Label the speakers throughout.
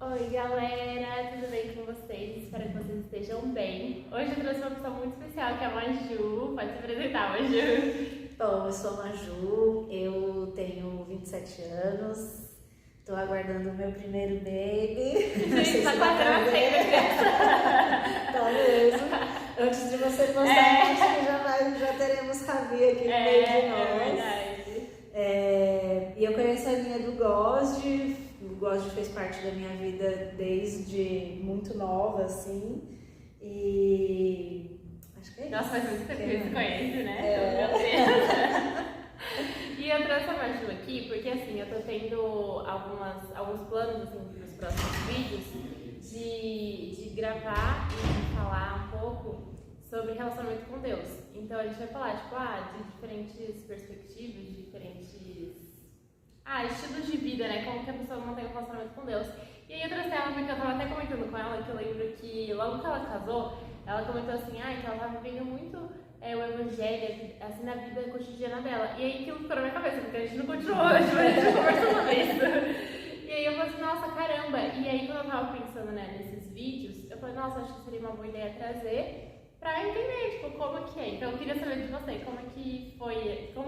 Speaker 1: Oi galera, tudo bem com vocês? Espero que vocês estejam bem. Hoje eu trouxe uma pessoa muito especial que é a Maju. Pode se apresentar, Maju.
Speaker 2: Bom, eu sou a Maju, eu tenho 27 anos, tô aguardando o meu primeiro baby.
Speaker 1: Gente, tá quase nascendo, criança.
Speaker 2: Tá mesmo. Antes de você postar, acho que já teremos Ravi aqui no meio de nós.
Speaker 1: É verdade.
Speaker 2: E eu conheço a linha do Gosde. O Gosde fez parte da minha vida desde muito nova, assim. E acho que é isso.
Speaker 1: Nossa, faz muito tempo que você conhece, né?
Speaker 2: É.
Speaker 1: Meu Deus. E eu trouxe a Maju aqui porque, assim, eu tô tendo alguns planos, assim, pros próximos vídeos de gravar e falar um pouco sobre relacionamento com Deus. Então a gente vai falar, tipo, de diferentes perspectivas, de diferentes estilos de vida, né? Como que a pessoa mantém um relacionamento com Deus. E aí eu trouxe ela porque eu tava até comentando com ela que eu lembro que logo que ela casou, ela comentou assim, que ela tava vivendo muito o evangelho, assim, na vida cotidiana dela. E aí aquilo ficou na minha cabeça, porque a gente não continuou, a gente não conversou sobre isso. E aí eu falei assim, nossa, caramba. E aí quando eu tava pensando, né, nesses vídeos, eu falei, nossa, acho que seria uma boa ideia trazer pra entender, tipo, como que é. Então eu queria saber de você, como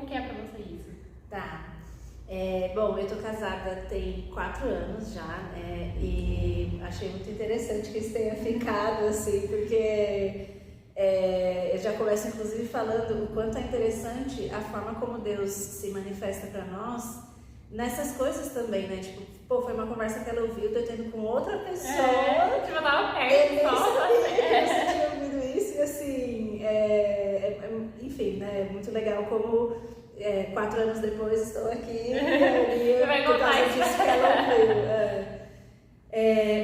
Speaker 1: que é pra você isso?
Speaker 2: Tá. Bom, eu tô casada tem 4 anos já, né? E achei muito interessante que isso tenha ficado, assim, porque eu já começo, inclusive, falando o quanto é interessante a forma como Deus se manifesta pra nós nessas coisas também, né? Tipo, foi uma conversa que ela ouviu, eu tendo com outra pessoa.
Speaker 1: Tipo, eu tava perto,
Speaker 2: Ele
Speaker 1: só
Speaker 2: sabia
Speaker 1: você.
Speaker 2: que você tinha ouvido isso, e assim, enfim, né? Muito legal como 4 anos depois estou aqui
Speaker 1: Você vai
Speaker 2: por
Speaker 1: contar
Speaker 2: causa
Speaker 1: isso.
Speaker 2: disso que ela ouviu.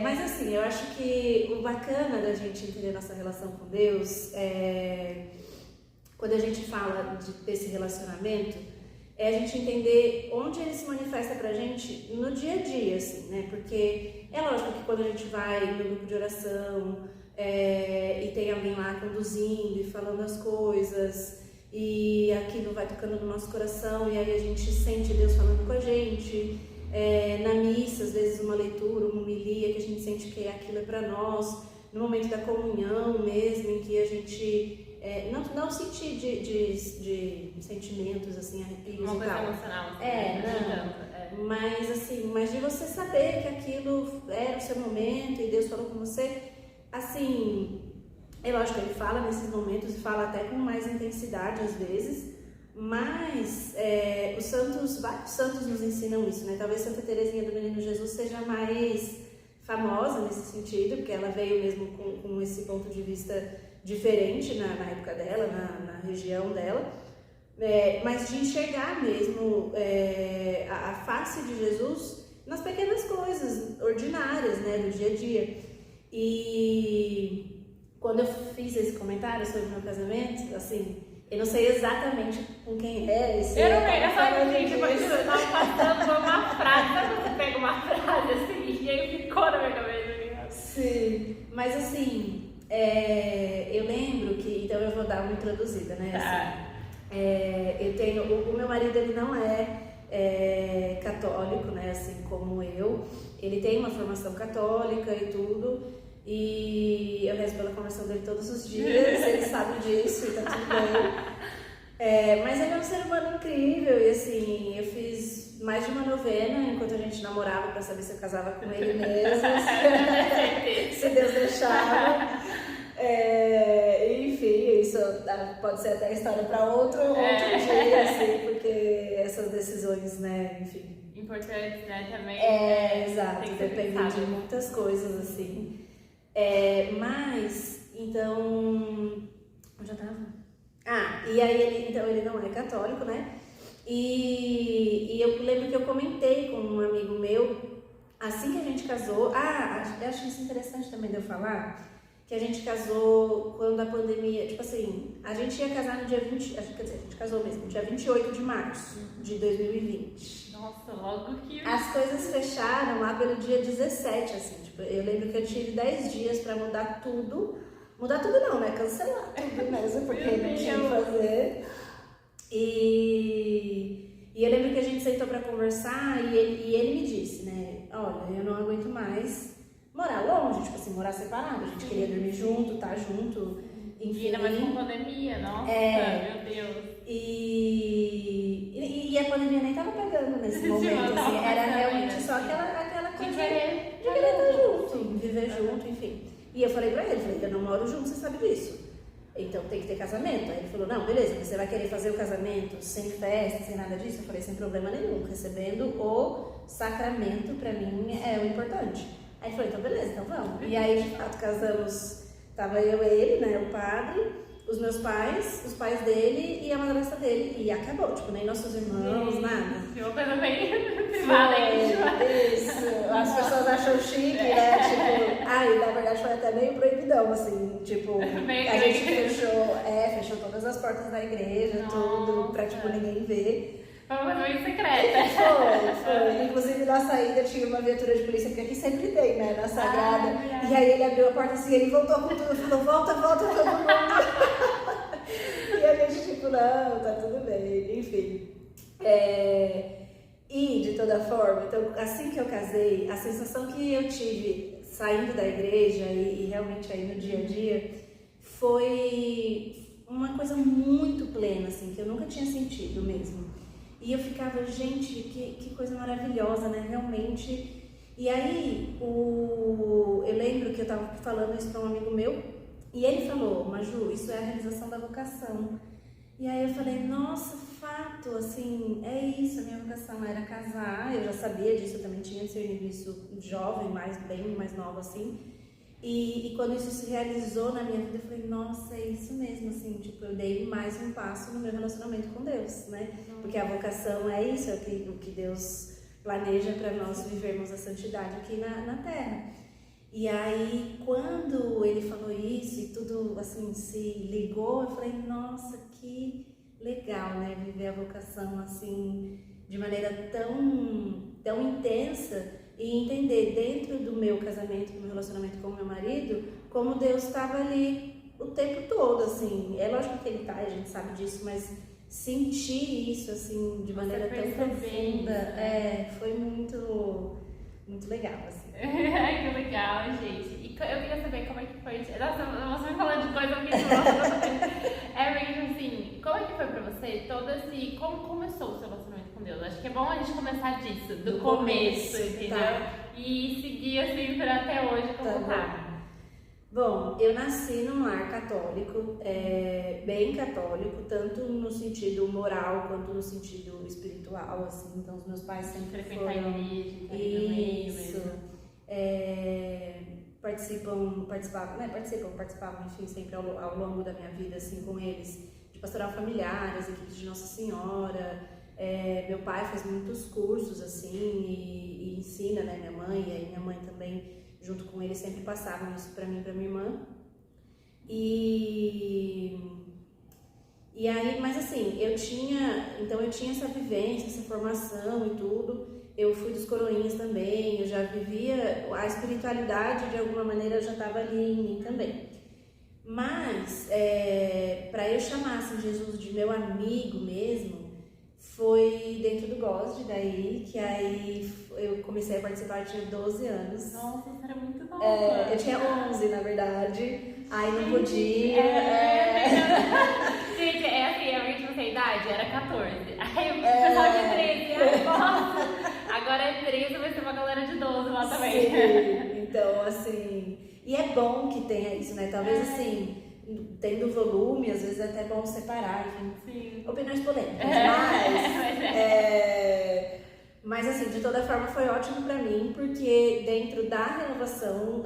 Speaker 2: Mas assim, eu acho que o bacana da gente entender nossa relação com Deus quando a gente fala desse relacionamento, é a gente entender onde ele se manifesta pra gente no dia a dia, assim, né? Porque é lógico que quando a gente vai no grupo de oração e tem alguém lá conduzindo e falando as coisas, e aquilo vai tocando no nosso coração, e aí a gente sente Deus falando com a gente. Na missa, às vezes uma leitura, uma homilia, que a gente sente que aquilo é para nós. No momento da comunhão mesmo, em que a gente não sentir de sentimentos, assim, arrepios
Speaker 1: Uma
Speaker 2: e
Speaker 1: coisa
Speaker 2: tal.
Speaker 1: emocional, assim,
Speaker 2: Mas assim, mas de você saber que aquilo era o seu momento e Deus falou com você, assim, é lógico que ele fala nesses momentos e fala até com mais intensidade às vezes, mas vários santos nos ensinam isso, né? Talvez Santa Teresinha do Menino Jesus seja mais famosa nesse sentido, porque ela veio mesmo com esse ponto de vista diferente na época dela, na região dela, mas de enxergar mesmo a face de Jesus nas pequenas coisas ordinárias, né, do dia a dia. E quando eu fiz esse comentário sobre o meu casamento, assim, eu não sei exatamente com quem é esse.
Speaker 1: Eu não sei, eu só gente, eu tava passando por uma frase, sabe quando você pega uma frase assim, e aí ficou na minha cabeça.
Speaker 2: Sim, mas assim, eu lembro que, então eu vou dar uma introduzida, né? Assim, eu tenho, o meu marido, ele não é católico, né? Assim como eu, ele tem uma formação católica e tudo. E eu rezo pela conversão dele todos os dias, ele sabe disso e tá tudo bem. Mas ele é um ser humano incrível e assim, eu fiz mais de uma novena enquanto a gente namorava pra saber se eu casava com ele mesmo, se Deus deixava. Enfim, isso pode ser até história pra outro dia, assim, porque essas decisões, né, enfim.
Speaker 1: Importantes, né, também.
Speaker 2: Exato, dependem de muitas coisas, assim. Mas, então, onde eu tava? E aí ele não é católico, né? E eu lembro que eu comentei com um amigo meu, assim que a gente casou, eu acho isso interessante também de eu falar, que a gente casou quando a pandemia, tipo assim, a gente ia casar no dia 20, quer dizer, a gente casou mesmo, dia 28 de março de 2020.
Speaker 1: Nossa, logo que...
Speaker 2: As coisas fecharam lá pelo dia 17, assim, tipo, eu lembro que eu tive 10 dias pra mudar tudo não, né, cancelar tudo mesmo, porque não tinha o que fazer. E eu lembro que a gente sentou pra conversar e ele me disse, né, olha, eu não aguento mais morar longe, tipo assim, morar separado. A gente queria dormir junto, estar junto, enfim.
Speaker 1: E ainda mais com pandemia, nossa, meu Deus.
Speaker 2: E a pandemia nem tava pegando nesse momento, assim, era realmente só aquela coisa de querer estar junto, viver junto, enfim. E eu falei pra ele, eu não moro junto, você sabe disso. Então tem que ter casamento. Aí ele falou, não, beleza, você vai querer fazer o casamento sem festa, sem nada disso? Eu falei, sem problema nenhum, recebendo o sacramento pra mim é o importante. Aí ele falou, então beleza, então vamos. E aí, de fato, casamos, tava eu e ele, né, o padre, os meus pais, os pais dele e a madrasta dele. E acabou, tipo, nem nossos irmãos, nada.
Speaker 1: Uma coisa bem privada.
Speaker 2: Isso, as pessoas acham chique, né, tipo, na verdade foi até meio proibidão, assim, tipo, a gente fechou todas as portas da igreja, tudo, pra, tipo, ninguém ver.
Speaker 1: Foi uma coisa bem secreta.
Speaker 2: Foi. Inclusive, na saída tinha uma viatura de polícia, porque aqui sempre tem, né, na Sagrada. E aí ele abriu a porta assim, ele voltou com tudo, falou, volta todo mundo. E a gente, tipo, não, tá tudo bem, enfim. E, de toda forma, então, assim que eu casei, a sensação que eu tive saindo da igreja e realmente aí no dia a dia foi uma coisa muito plena, assim, que eu nunca tinha sentido mesmo. E eu ficava, gente, que coisa maravilhosa, né, realmente. E aí, eu lembro que eu tava falando isso para um amigo meu, e ele falou, Maju, isso é a realização da vocação. E aí eu falei, nossa, fato, assim, é isso, a minha vocação era casar, eu já sabia disso, eu também tinha discernido isso jovem, bem mais nova, assim. E quando isso se realizou na minha vida, eu falei, nossa, é isso mesmo, assim, tipo, eu dei mais um passo no meu relacionamento com Deus, né? Porque a vocação é isso, é o que Deus planeja para nós vivermos a santidade aqui na Terra. E aí, quando ele falou isso e tudo, assim, se ligou, eu falei, nossa, que legal, né? Viver a vocação, assim, de maneira tão intensa e entender dentro do meu casamento, do meu relacionamento com o meu marido, como Deus estava ali o tempo todo, assim. É lógico que ele tá, a gente sabe disso, mas sentir isso, assim, de maneira tão profunda, foi muito legal, assim.
Speaker 1: Que legal, gente. E eu queria saber como é que foi. Nossa, você me falando de coisa que mesmo assim, como é que foi pra você como começou o seu relacionamento com Deus? Acho que é bom a gente começar disso, do começo, entendeu? Tá. E seguir assim pra até hoje como tá.
Speaker 2: Bom, eu nasci num lar católico, bem católico, tanto no sentido moral quanto no sentido espiritual, assim. Então os meus pais sempre
Speaker 1: frequentar
Speaker 2: foram...
Speaker 1: a igreja,
Speaker 2: Isso. Participavam, enfim, sempre ao longo da minha vida, assim, com eles, de pastoral familiar, as equipes de Nossa Senhora. Meu pai faz muitos cursos, assim, e ensina, né, minha mãe, e aí minha mãe também, junto com ele, sempre passavam isso pra mim e pra minha irmã. E aí, mas assim, eu tinha essa vivência, essa formação e tudo. Eu fui dos coroinhas também, eu já vivia, a espiritualidade de alguma maneira já estava ali em mim também. Mas, para eu chamar assim, Jesus de meu amigo mesmo, foi dentro do GOSD, daí, que aí eu comecei a participar, eu tinha 12 anos.
Speaker 1: Nossa, você era muito nova.
Speaker 2: Eu tinha 11, na verdade, aí não podia.
Speaker 1: Gente, assim, a gente não sei a idade, era 14. Aí o pessoal de 13, nossa, agora é 13, vai ser uma galera de 12 lá também.
Speaker 2: Sim, então, assim, e é bom que tenha isso, né? Talvez, assim, tendo volume, às vezes é até bom separar, enfim.
Speaker 1: Sim.
Speaker 2: Opiniões polêmicas, mas assim, de toda forma foi ótimo pra mim, porque dentro da renovação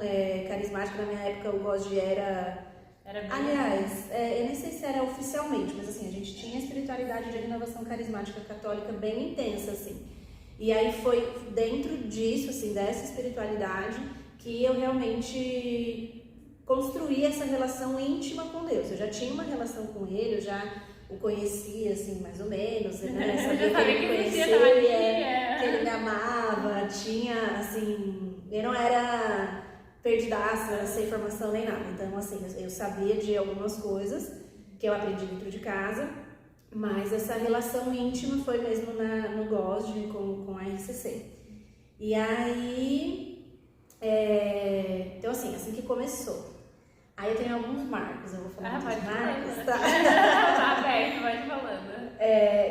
Speaker 2: carismática, na minha época o GOSD era aliás, eu nem sei se era oficialmente, mas assim, a gente tinha a espiritualidade de renovação carismática católica bem intensa, assim. E aí foi dentro disso, assim, dessa espiritualidade, que eu realmente construí essa relação íntima com Deus. Eu já tinha uma relação com Ele, eu já o conhecia, assim, mais ou menos, né? Sabia que ele me conhecia, que ele me amava, tinha, assim, eu não era perdidaça, sem informação nem nada. Então, assim, eu sabia de algumas coisas que eu aprendi dentro de casa, mas essa relação íntima foi mesmo no GOSD com a RCC. E aí, então assim que começou. Aí eu tenho alguns marcos, eu vou falar dos marcos, tá?
Speaker 1: Tá aberto, vai falando.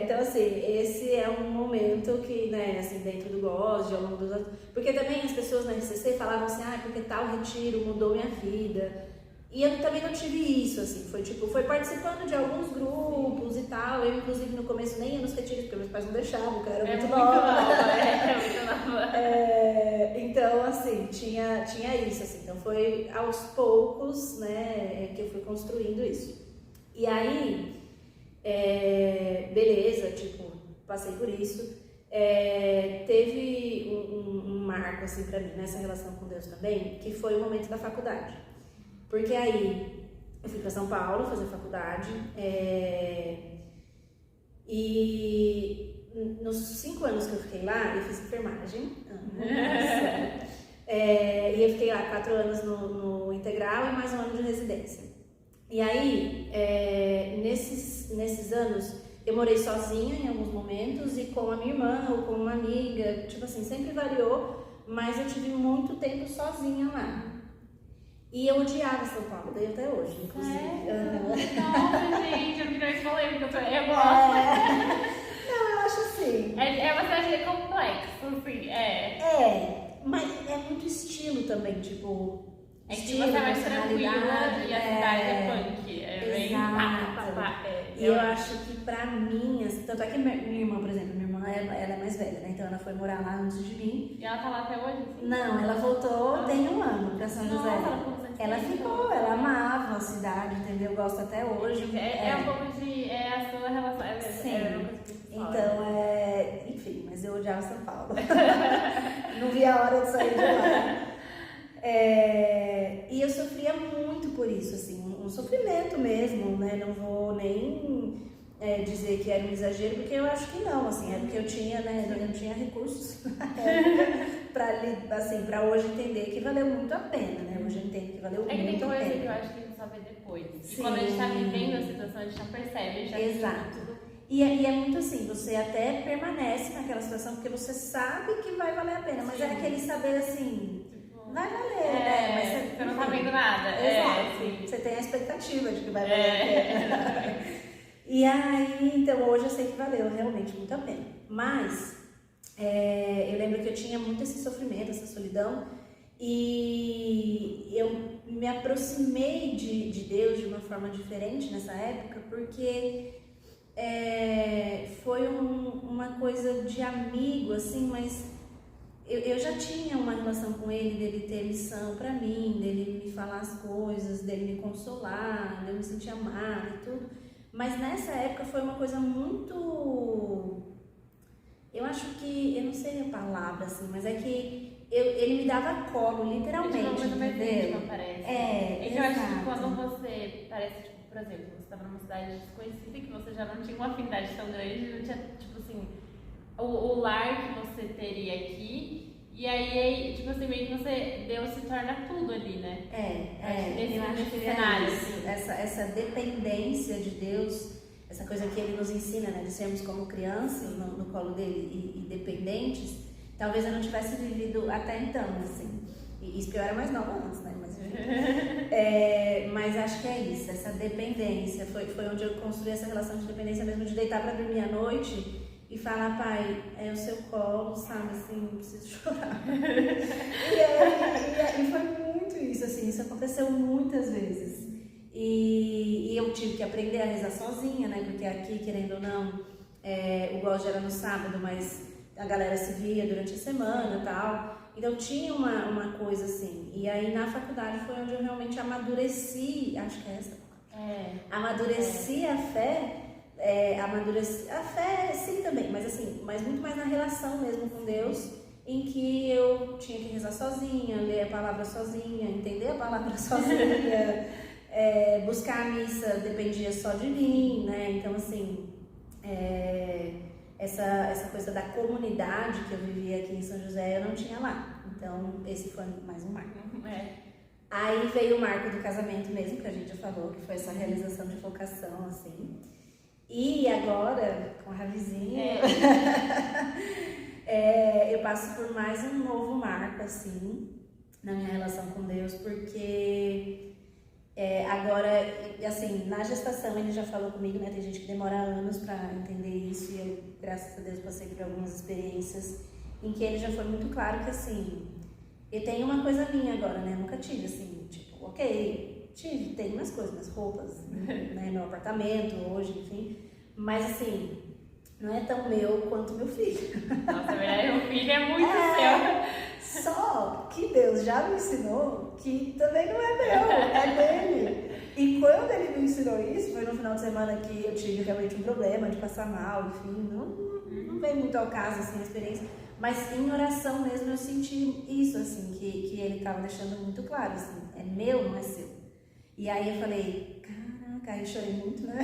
Speaker 2: Então assim, esse é um momento que, né, assim, dentro do GOSD, ao longo dos anos, porque também as pessoas na RCC falavam assim, porque tal retiro mudou minha vida. E eu também não tive isso, assim, foi participando de alguns grupos e tal. Eu, inclusive, no começo nem ia nos retiros, porque meus pais não deixavam, porque eu era muito nova.
Speaker 1: Muito nova.
Speaker 2: Então, assim, tinha isso, assim. Então, foi aos poucos, né, que eu fui construindo isso. E aí, beleza, tipo, passei por isso. Teve um marco, assim, pra mim, nessa relação com Deus também, que foi o momento da faculdade. Porque aí eu fui para São Paulo fazer faculdade e nos 5 anos que eu fiquei lá, eu fiz enfermagem. E eu fiquei lá 4 anos no integral e mais 1 ano de residência. E aí, nesses anos, eu morei sozinha em alguns momentos e com a minha irmã ou com uma amiga, tipo assim, sempre variou, mas eu tive muito tempo sozinha lá. E eu odiava São Paulo, daí até hoje, inclusive.
Speaker 1: Nossa, gente, eu virei polêmica, eu gosto.
Speaker 2: Não, eu acho assim.
Speaker 1: É uma cidade complexa, assim,
Speaker 2: mas é muito estilo também, tipo.
Speaker 1: É que você é mais tranquila e a cidade é punk.
Speaker 2: E eu acho que pra mim, assim, tanto é que minha irmã, por exemplo, ela é mais velha, né? Então ela foi morar lá antes de mim.
Speaker 1: E ela tá lá até hoje? Assim?
Speaker 2: Não, ela voltou tem 1 ano pra São José.
Speaker 1: Ela
Speaker 2: ficou, ela amava a cidade, entendeu? Gosta até hoje.
Speaker 1: Um pouco de. a sua relação.
Speaker 2: Sim. Então, enfim, mas eu odiava São Paulo. Não via a hora de sair de lá. E eu sofria muito por isso, assim, um sofrimento mesmo, né? Não vou nem dizer que era um exagero, porque eu acho que não, assim, é porque eu tinha, né? Eu não tinha recursos pra hoje entender que valeu muito a pena, né? Hoje eu entendo que valeu muito a pena.
Speaker 1: Tem coisa que eu acho que a gente só vê depois.
Speaker 2: Sim.
Speaker 1: E quando a gente tá vivendo a situação, a gente não percebe, a gente já
Speaker 2: Exato. Tudo. E é muito assim, você até permanece naquela situação porque você sabe que vai valer a pena, mas é aquele saber assim, vai valer, né? Mas
Speaker 1: você não tá vendo nada.
Speaker 2: Exato. Você tem a expectativa de que vai valer a pena. E aí, então hoje eu sei que valeu realmente muito a pena. Mas eu lembro que eu tinha muito esse sofrimento, essa solidão, e eu me aproximei de Deus de uma forma diferente nessa época, porque foi uma coisa de amigo, assim, mas eu já tinha uma relação com ele, dele ter lição pra mim, dele me falar as coisas, dele me consolar, de eu me sentir amada e tudo. Mas nessa época foi uma coisa muito... Eu acho que... Eu não sei a palavra, assim, mas é que ele me dava colo, literalmente, entendeu?
Speaker 1: Parece.
Speaker 2: É
Speaker 1: que eu acho que quando você parece, tipo, por exemplo, você estava numa cidade desconhecida e que você já não tinha uma afinidade tão grande, não tinha, tipo assim, o lar que você teria aqui, e aí, tipo assim, meio que Deus se torna tudo ali, né?
Speaker 2: Eu acho que
Speaker 1: cenário,
Speaker 2: isso, essa dependência de Deus, essa coisa que ele nos ensina, né, de sermos como crianças no colo dele e dependentes, talvez eu não tivesse vivido até então, assim. E isso que eu era mais nova antes, né? Mas acho que é isso, essa dependência. Foi onde eu construí essa relação de dependência mesmo, de deitar pra dormir à noite e falar, pai, é o seu colo, sabe, assim, não preciso chorar. e foi muito isso, assim, isso aconteceu muitas vezes. E eu tive que aprender a rezar sozinha, né, porque aqui, querendo ou não, o GOSD era no sábado, mas a galera se via durante a semana e tal. Então tinha uma coisa assim. E aí na faculdade foi onde eu realmente amadureci, acho que é essa. Amadureci a fé. Amadureci a fé, sim, também, mas assim, mas muito mais na relação mesmo com Deus, em que eu tinha que rezar sozinha, ler a palavra sozinha, entender a palavra sozinha, buscar a missa dependia só de mim, né? Então assim, essa coisa da comunidade que eu vivia aqui em São José eu não tinha lá. Então esse foi mais um marco. Aí veio o marco do casamento mesmo, que a gente já falou, que foi essa realização de vocação, assim. E agora, com a Ravizinha, Eu passo por mais um novo marco, assim, na minha relação com Deus, porque agora, assim, na gestação ele já falou comigo, né? Tem gente que demora anos pra entender isso e eu, graças a Deus, passei por algumas experiências em que ele já foi muito claro que, assim, eu tenho uma coisa minha agora, né? Eu nunca tive, assim, tipo, ok, tenho umas coisas, umas roupas, né? Meu apartamento hoje, enfim, mas, assim, não é tão meu quanto meu filho.
Speaker 1: Nossa, é verdade, meu filho é muito seu.
Speaker 2: Só que Deus já me ensinou que também não é meu, é dele. E quando ele me ensinou isso, foi no final de semana que eu tive realmente um problema de passar mal, enfim, não veio muito ao caso, assim, a experiência. Mas em oração mesmo eu senti isso, assim, que ele estava deixando muito claro, assim, é meu, não é seu. E aí eu falei, caraca, aí eu chorei muito, né?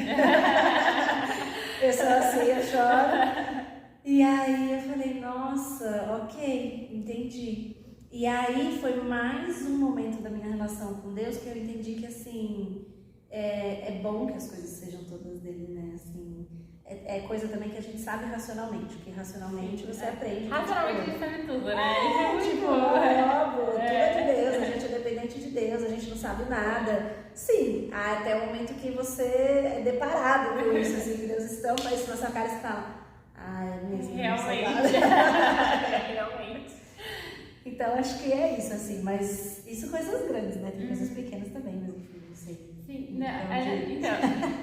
Speaker 2: Eu sou assim, eu choro. E aí eu falei, nossa, ok, entendi. E aí foi mais um momento da minha relação com Deus que eu entendi que, assim, é bom que as coisas sejam todas dele, né? Assim, é coisa também que a gente sabe racionalmente, porque racionalmente você aprende.
Speaker 1: Racionalmente a gente sabe tudo, né?
Speaker 2: Tipo, óbvio, tudo é de Deus, a gente é dependente de Deus, a gente não sabe nada. Sim, há até o momento que você é deparado com isso, assim, que Deus estampa isso na sua cara e você fala, é mesmo.
Speaker 1: Realmente. Realmente.
Speaker 2: Então acho que é isso, assim, mas isso coisas grandes, né? Tem coisas pequenas também, mas enfim, não sei.
Speaker 1: Sim, então,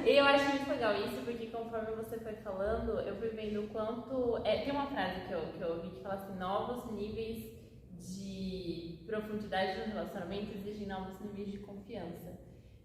Speaker 1: eu acho muito legal isso, porque conforme você foi falando, eu fui vendo o quanto. Tem uma frase que eu ouvi que fala assim: novos níveis de profundidade no relacionamento exigem novos níveis de confiança.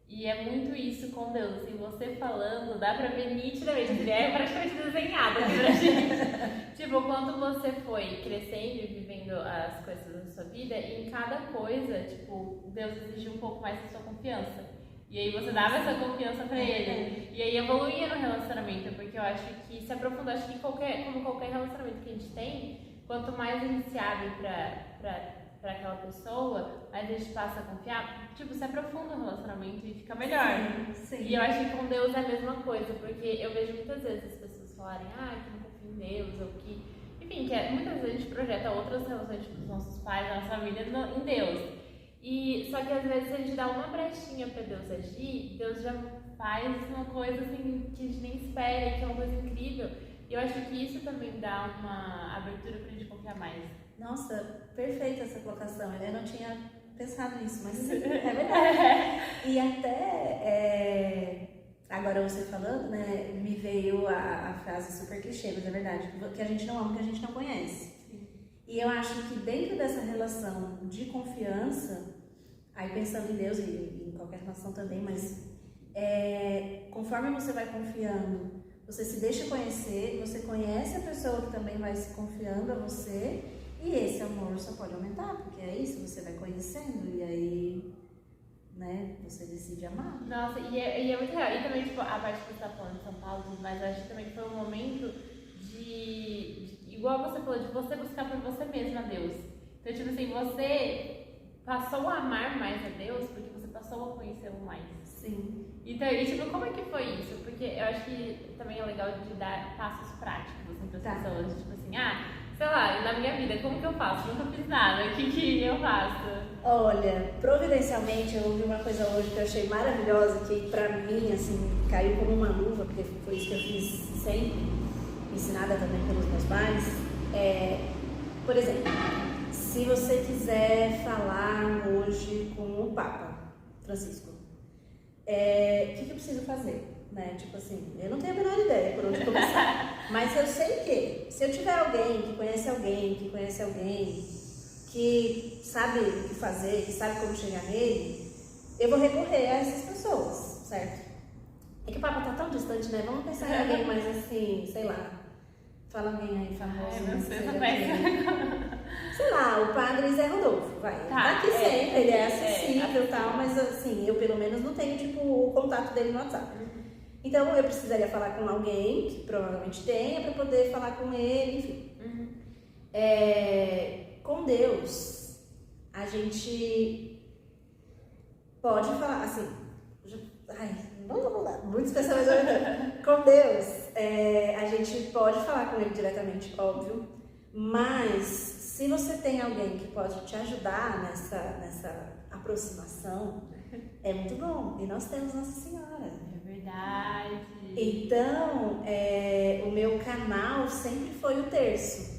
Speaker 1: E é muito isso com Deus, assim, você falando, dá pra ver nitidamente, ele é praticamente desenhado aqui pra gente. Tipo, quando você foi crescendo e vivendo as coisas da sua vida, e em cada coisa, tipo, Deus exigia um pouco mais da sua confiança. E aí você dava essa confiança pra ele. E aí evoluía no relacionamento, porque eu acho que se aprofundar, acho que como qualquer relacionamento que a gente tem, quanto mais a gente se abre pra aquela pessoa, mais a gente passa a confiar, tipo, se aprofunda no relacionamento e fica melhor.
Speaker 2: Sim.
Speaker 1: E eu acho que com Deus é a mesma coisa, porque eu vejo muitas vezes as pessoas falarem, que não confio em Deus, ou que, enfim, muitas vezes a gente projeta outras relações, tipo, dos nossos pais, da nossa família, em Deus. E só que às vezes a gente dá uma brechinha pra Deus agir, Deus já faz uma coisa assim que a gente nem espera, que é uma coisa incrível. E eu acho que isso também dá uma abertura pra gente confiar mais.
Speaker 2: Nossa, perfeita essa colocação. Eu não tinha pensado nisso, mas sim, é verdade. E até, agora você falando, né, me veio a frase super clichê, mas é verdade, que a gente não ama o que a gente não conhece. Sim. E eu acho que dentro dessa relação de confiança, aí pensando em Deus e em qualquer relação também, mas conforme você vai confiando, você se deixa conhecer, você conhece a pessoa que também vai se confiando a você, e esse amor só pode aumentar, porque é isso, você vai conhecendo, e aí, né, você decide amar.
Speaker 1: Nossa, e é muito real. E também, tipo, a parte que você tá falando de São Paulo, mas eu acho que também foi um momento igual você falou, de você buscar por você mesma Deus. Então, tipo assim, você passou a amar mais a Deus porque você passou a conhecê-lo mais.
Speaker 2: Sim.
Speaker 1: Então, e tipo, como é que foi isso? Porque eu acho que também é legal de dar passos práticos, assim, para as pessoas. Tipo assim, sei lá, na minha vida, como que eu faço? Nunca fiz nada, o que eu faço?
Speaker 2: Olha, providencialmente eu ouvi uma coisa hoje que eu achei maravilhosa, que pra mim, assim, caiu como uma luva, porque foi isso que eu fiz sempre, ensinada também pelos meus pais. Por exemplo, se você quiser falar hoje com o Papa Francisco, o que eu preciso fazer? Né? Tipo assim, eu não tenho a menor ideia por onde começar, mas eu sei que se eu tiver alguém que conhece alguém, que sabe o que fazer, que sabe como chegar nele, eu vou recorrer a essas pessoas, certo? É que o Papa tá tão distante, né? Vamos pensar em alguém mais assim, sei lá, fala alguém aí famoso. Sei lá, o padre Zé Rodolfo, vai. Tá aqui sempre, ele é acessível e tal, mas assim, eu pelo menos não tenho, tipo, o contato dele no WhatsApp. Então, eu precisaria falar com alguém, que provavelmente tenha, para poder falar com ele, enfim. Com Deus, a gente pode falar, assim, vamos lá, muitas pessoas com Deus, a gente pode falar com ele diretamente, óbvio, Mas se você tem alguém que pode te ajudar nessa aproximação, é muito bom. E nós temos Nossa Senhora.
Speaker 1: É verdade.
Speaker 2: Então, o meu canal sempre foi o terço.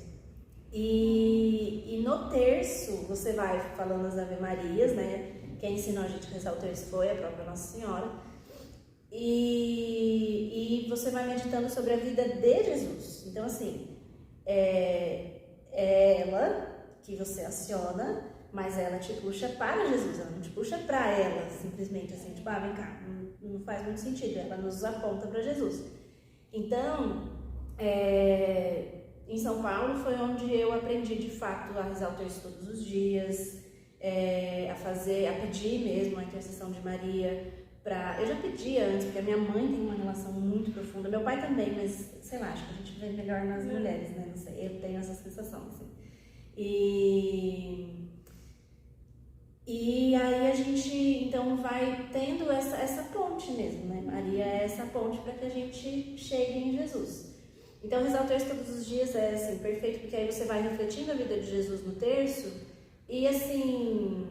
Speaker 2: E no terço, você vai falando as Ave Marias, né? Quem ensinou a gente a rezar o terço foi a própria Nossa Senhora. E você vai meditando sobre a vida de Jesus. Então, assim, é ela que você aciona, mas ela te puxa para Jesus, ela não te puxa para ela, simplesmente assim, tipo, vem cá, não faz muito sentido, ela nos aponta para Jesus. Então, em São Paulo foi onde eu aprendi de fato a rezar o terço todos os dias, a pedir mesmo a intercessão de Maria. Eu já pedia antes, porque a minha mãe tem uma relação muito profunda, meu pai também, mas sei lá, acho que a gente vê melhor nas mulheres, né? Não sei, eu tenho essa sensação, assim. E aí a gente então vai tendo essa ponte mesmo, né? Maria é essa ponte para que a gente chegue em Jesus. Então rezar o terço todos os dias é assim, perfeito, porque aí você vai refletindo a vida de Jesus no terço e assim,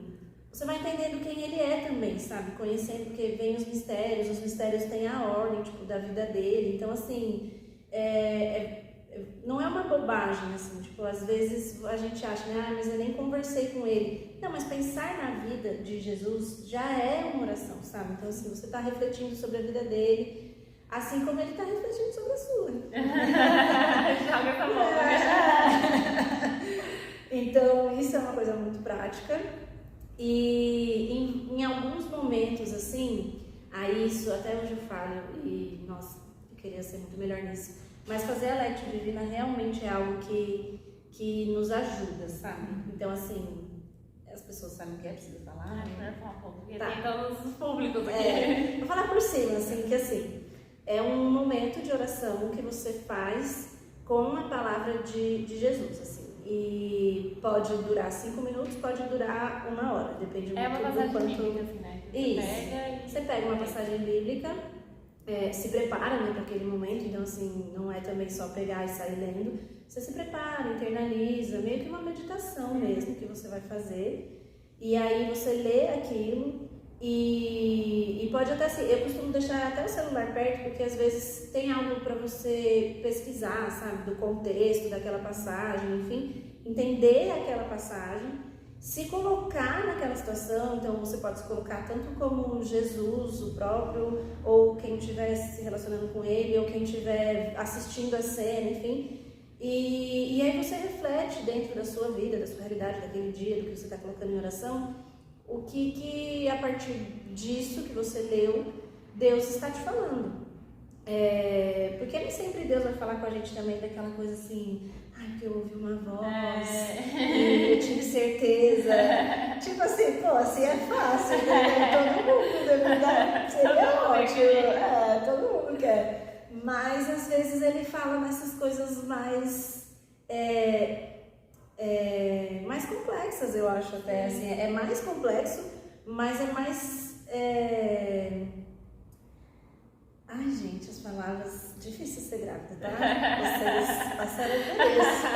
Speaker 2: você vai entendendo quem ele é também, sabe? Conhecendo, porque vem os mistérios têm a ordem, tipo, da vida dele. Então, assim, não é uma bobagem, assim, tipo, às vezes a gente acha, né? Mas eu nem conversei com ele. Não, mas pensar na vida de Jesus já é uma oração, sabe? Então, assim, você está refletindo sobre a vida dele, assim como ele está refletindo sobre a sua.
Speaker 1: Joga essa bola.
Speaker 2: Então, isso é uma coisa muito prática. E em alguns momentos, assim, aí isso até hoje eu falo, e nossa, eu queria ser muito melhor nisso, mas fazer a Lectio Divina realmente é algo que nos ajuda, sabe? Então, assim, as pessoas sabem o que precisa falar.
Speaker 1: Falar um pouco, porque
Speaker 2: tá.
Speaker 1: tem todos os públicos aqui.
Speaker 2: Vou falar por cima, assim, que assim, é um momento de oração que você faz com a palavra de Jesus, assim. E pode durar 5 minutos, pode durar 1 hora, depende muito
Speaker 1: uma
Speaker 2: do
Speaker 1: passagem
Speaker 2: quanto...
Speaker 1: bíblica, assim, né?
Speaker 2: Você pega uma passagem bíblica, se prepara, né, para aquele momento, então assim, não é também só pegar e sair lendo, você se prepara, internaliza, meio que uma meditação mesmo que você vai fazer, e aí você lê aquilo e pode até assim, eu costumo deixar até o celular perto, porque às vezes tem algo para você pesquisar, sabe, do contexto daquela passagem, enfim, entender aquela passagem, se colocar naquela situação. Então você pode se colocar tanto como Jesus, o próprio, ou quem estiver se relacionando com ele, ou quem estiver assistindo a cena, enfim, e aí você reflete dentro da sua vida, da sua realidade, daquele dia, do que você está colocando em oração, o que a partir disso que você leu, Deus está te falando. Porque nem sempre Deus vai falar com a gente também daquela coisa assim, porque eu ouvi uma voz e eu tive certeza. Tipo assim, pô, assim é fácil, né? Todo mundo deveria, seria ótimo. Todo mundo quer. Mas às vezes ele fala nessas coisas mais complexas, eu acho até, assim, é mais complexo, mas é mais... Ai, gente, as palavras... Difícil ser grávida, tá? Vocês passaram por isso.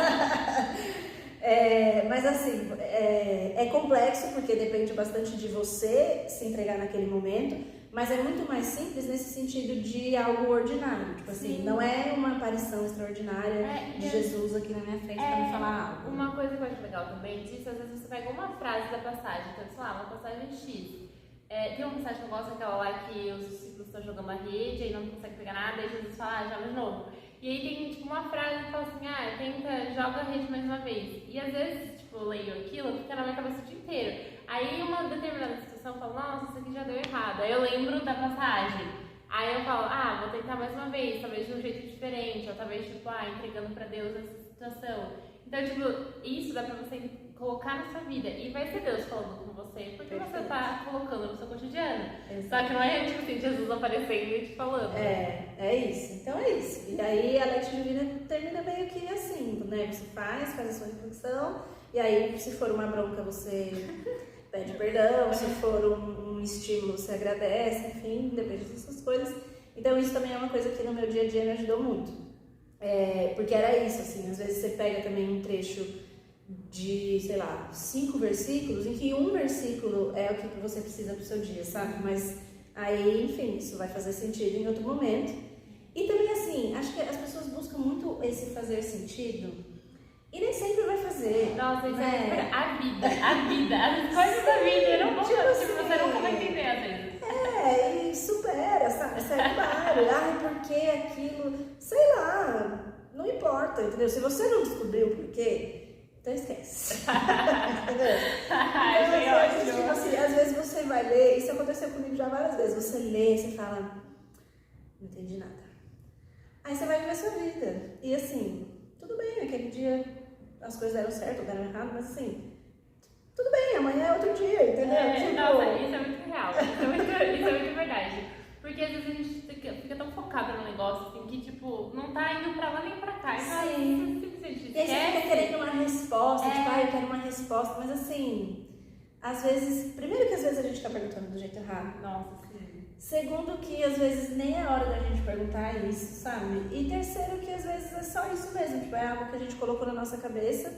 Speaker 2: Mas assim, é complexo porque depende bastante de você se entregar naquele momento, mas é muito mais simples nesse sentido de algo ordinário. Tipo assim, não é uma aparição extraordinária de Jesus aqui na minha frente para me falar algo.
Speaker 1: Uma coisa que eu acho legal também disso, às vezes você pega uma frase da passagem, então, sei lá, uma passagem X. Tem uma passagem que eu gosto, aquela lá que os discípulos estão jogando a rede, aí não consegue pegar nada, aí Jesus fala, joga de novo. E aí tem tipo uma frase que fala assim, tenta, joga a rede mais uma vez. E às vezes, tipo, eu leio aquilo, fica na minha cabeça o dia inteiro. Aí uma determinada situação eu falo, nossa, isso aqui já deu errado. Aí eu lembro da passagem. Aí eu falo, vou tentar mais uma vez, talvez de um jeito diferente, ou talvez, tipo, entregando pra Deus essa situação. Então, tipo, isso dá pra você colocar na sua vida. E vai ser Deus falando com você, porque você tá colocando no seu cotidiano. Exato. Só que não é, tipo assim, Jesus aparecendo e te falando.
Speaker 2: É isso. Então é isso. E aí a Lectio Divina termina meio que assim, né? Você faz a sua reflexão, e aí se for uma bronca você pede perdão, se for um estímulo você agradece, enfim, depende dessas coisas. Então isso também é uma coisa que no meu dia a dia me ajudou muito. Porque era isso, assim, às vezes você pega também um trecho de, sei lá, 5 versículos, em que um versículo é o que você precisa pro seu dia, sabe? Mas aí, enfim, isso vai fazer sentido em outro momento. E também, assim, acho que as pessoas buscam muito esse fazer sentido e nem sempre vai fazer.
Speaker 1: Nossa, isso é a vida, as coisas da vida, não vão, você nunca vai entender às vezes.
Speaker 2: E supera, sabe? Segue o barulho. Ai, por que aquilo? Sei lá, não importa, entendeu? Se você não descobriu o porquê, então esquece. Entendeu? Então, tipo assim, às vezes você vai ler, isso aconteceu comigo já várias vezes, você lê, você fala, não entendi nada. Aí você vai viver a sua vida. E assim, tudo bem, aquele dia as coisas deram certo ou deram errado, mas assim, tudo bem, amanhã é outro dia, entendeu?
Speaker 1: Nossa, isso é muito real, isso é muito verdade. Porque às vezes a gente fica tão focado no negócio, assim, que tipo, não tá indo pra lá nem pra cá.
Speaker 2: Sim. E aí você fica querendo uma resposta, tipo, eu quero uma resposta, mas assim, às vezes, primeiro que às vezes a gente tá perguntando do jeito errado.
Speaker 1: Nossa, sim.
Speaker 2: Segundo que às vezes nem é hora da gente perguntar isso, sabe? E terceiro que às vezes é só isso mesmo, tipo, é algo que a gente colocou na nossa cabeça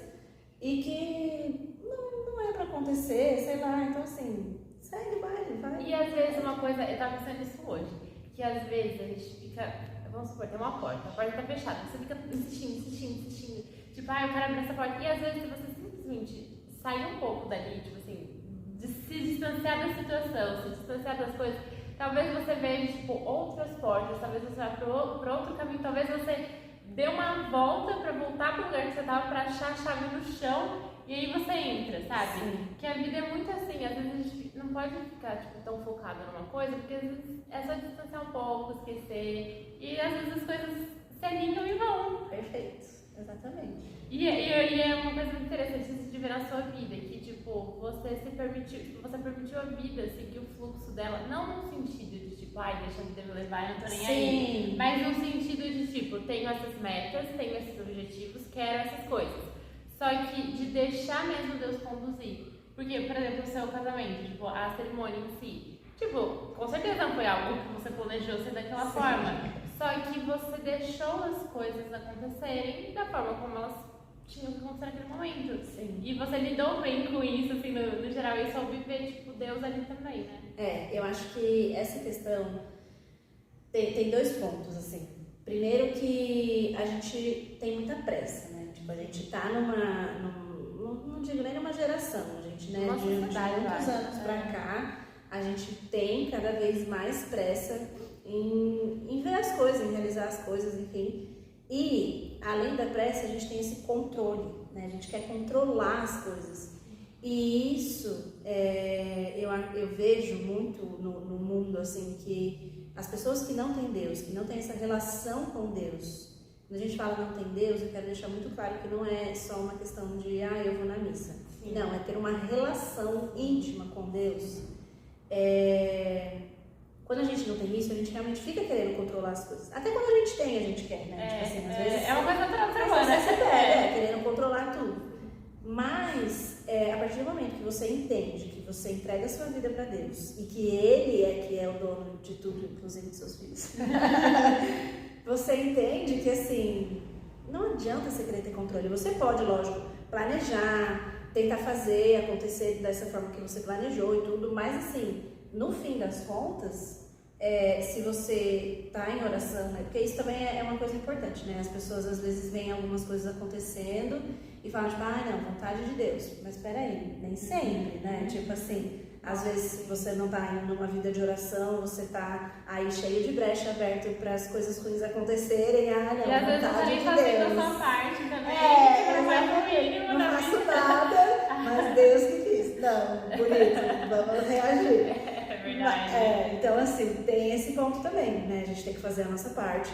Speaker 2: e que não é pra acontecer, sei lá, então assim, segue o baile, vai.
Speaker 1: E às vezes uma coisa, eu tava pensando nisso hoje, que às vezes a gente fica, vamos supor, tem uma porta, a porta tá fechada, você fica insistindo, tipo, eu quero abrir essa porta, e às vezes você simplesmente sai um pouco dali, tipo assim, de se distanciar da situação, se distanciar das coisas, talvez você veja, tipo, outras portas, talvez você vá para outro caminho, talvez você dê uma volta para voltar para o lugar que você estava para achar a chave no chão e aí você entra, sabe?
Speaker 2: Sim.
Speaker 1: Que a vida é muito assim, às vezes a gente não pode ficar, tipo, tão focado numa coisa, porque às vezes é só distanciar um pouco, esquecer, e às vezes as coisas se alinham e vão.
Speaker 2: Perfeito, exatamente.
Speaker 1: E é uma coisa muito interessante de ver na sua vida, que tipo, você permitiu a vida seguir o fluxo dela, não no sentido de tipo, deixa a vida me levar, eu não tô nem aí, mas no sentido de tipo, tenho essas metas, tenho esses objetivos, quero essas coisas. Só que de deixar mesmo Deus conduzir. Porque, por exemplo, o seu casamento, tipo, a cerimônia em si, tipo, com certeza não foi algo que você planejou ser daquela forma, só que você deixou as coisas acontecerem da forma como elas tinham que acontecer naquele momento.
Speaker 2: Sim.
Speaker 1: E você lidou bem com isso, assim, no geral, e soube ver, tipo, Deus ali também, né?
Speaker 2: Eu acho que essa questão tem 2 pontos, assim. Primeiro que a gente tem muita pressa, né? Tipo, a gente tá não digo nem numa geração, a gente, né, de muitos anos pra cá, a gente tem cada vez mais pressa em ver as coisas, em realizar as coisas, enfim. E, além da pressa, a gente tem esse controle, né? A gente quer controlar as coisas. E isso, eu vejo muito no mundo, assim, que as pessoas que não têm Deus, que não têm essa relação com Deus, quando a gente fala não tem Deus, eu quero deixar muito claro que não é só uma questão de, eu vou na missa. Sim. Não, é ter uma relação íntima com Deus. Quando a gente não tem isso, a gente realmente fica querendo controlar as coisas. Até quando a gente tem, a gente quer, né? Tipo assim, às vezes,
Speaker 1: é uma coisa natural,
Speaker 2: você pega, querendo controlar tudo. Mas, a partir do momento que você entende, que você entrega a sua vida para Deus e que Ele que é o dono de tudo, inclusive dos seus filhos, você entende que, assim, não adianta você querer ter controle. Você pode, lógico, planejar, tentar fazer acontecer dessa forma que você planejou e tudo, mas, assim, no fim das contas, se você está em oração, né? Porque isso também é uma coisa importante, né? As pessoas às vezes veem algumas coisas acontecendo e falam, tipo, não, vontade de Deus. Mas peraí, nem sempre, né? Tipo assim, às vezes você não está indo numa vida de oração, você está aí cheio de brecha aberto para as coisas ruins acontecerem,
Speaker 1: não, e às vezes você nem fazendo a sua parte também,
Speaker 2: não faço nada, mas Deus que quis. Não, bonito, vamos reagir.
Speaker 1: Verdade.
Speaker 2: Então, assim, tem esse ponto também, né? A gente tem que fazer a nossa parte,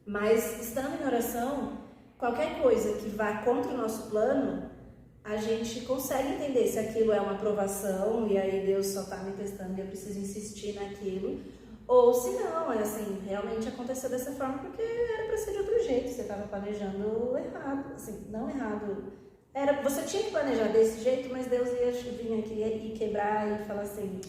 Speaker 2: mas estando em oração, qualquer coisa que vá contra o nosso plano, a gente consegue entender se aquilo é uma aprovação e aí Deus só está me testando e eu preciso insistir naquilo, ou se não, assim, realmente aconteceu dessa forma porque era para ser de outro jeito, você estava planejando errado, assim, não errado. Você tinha que planejar desse jeito, mas Deus ia vir aqui e quebrar e falar assim,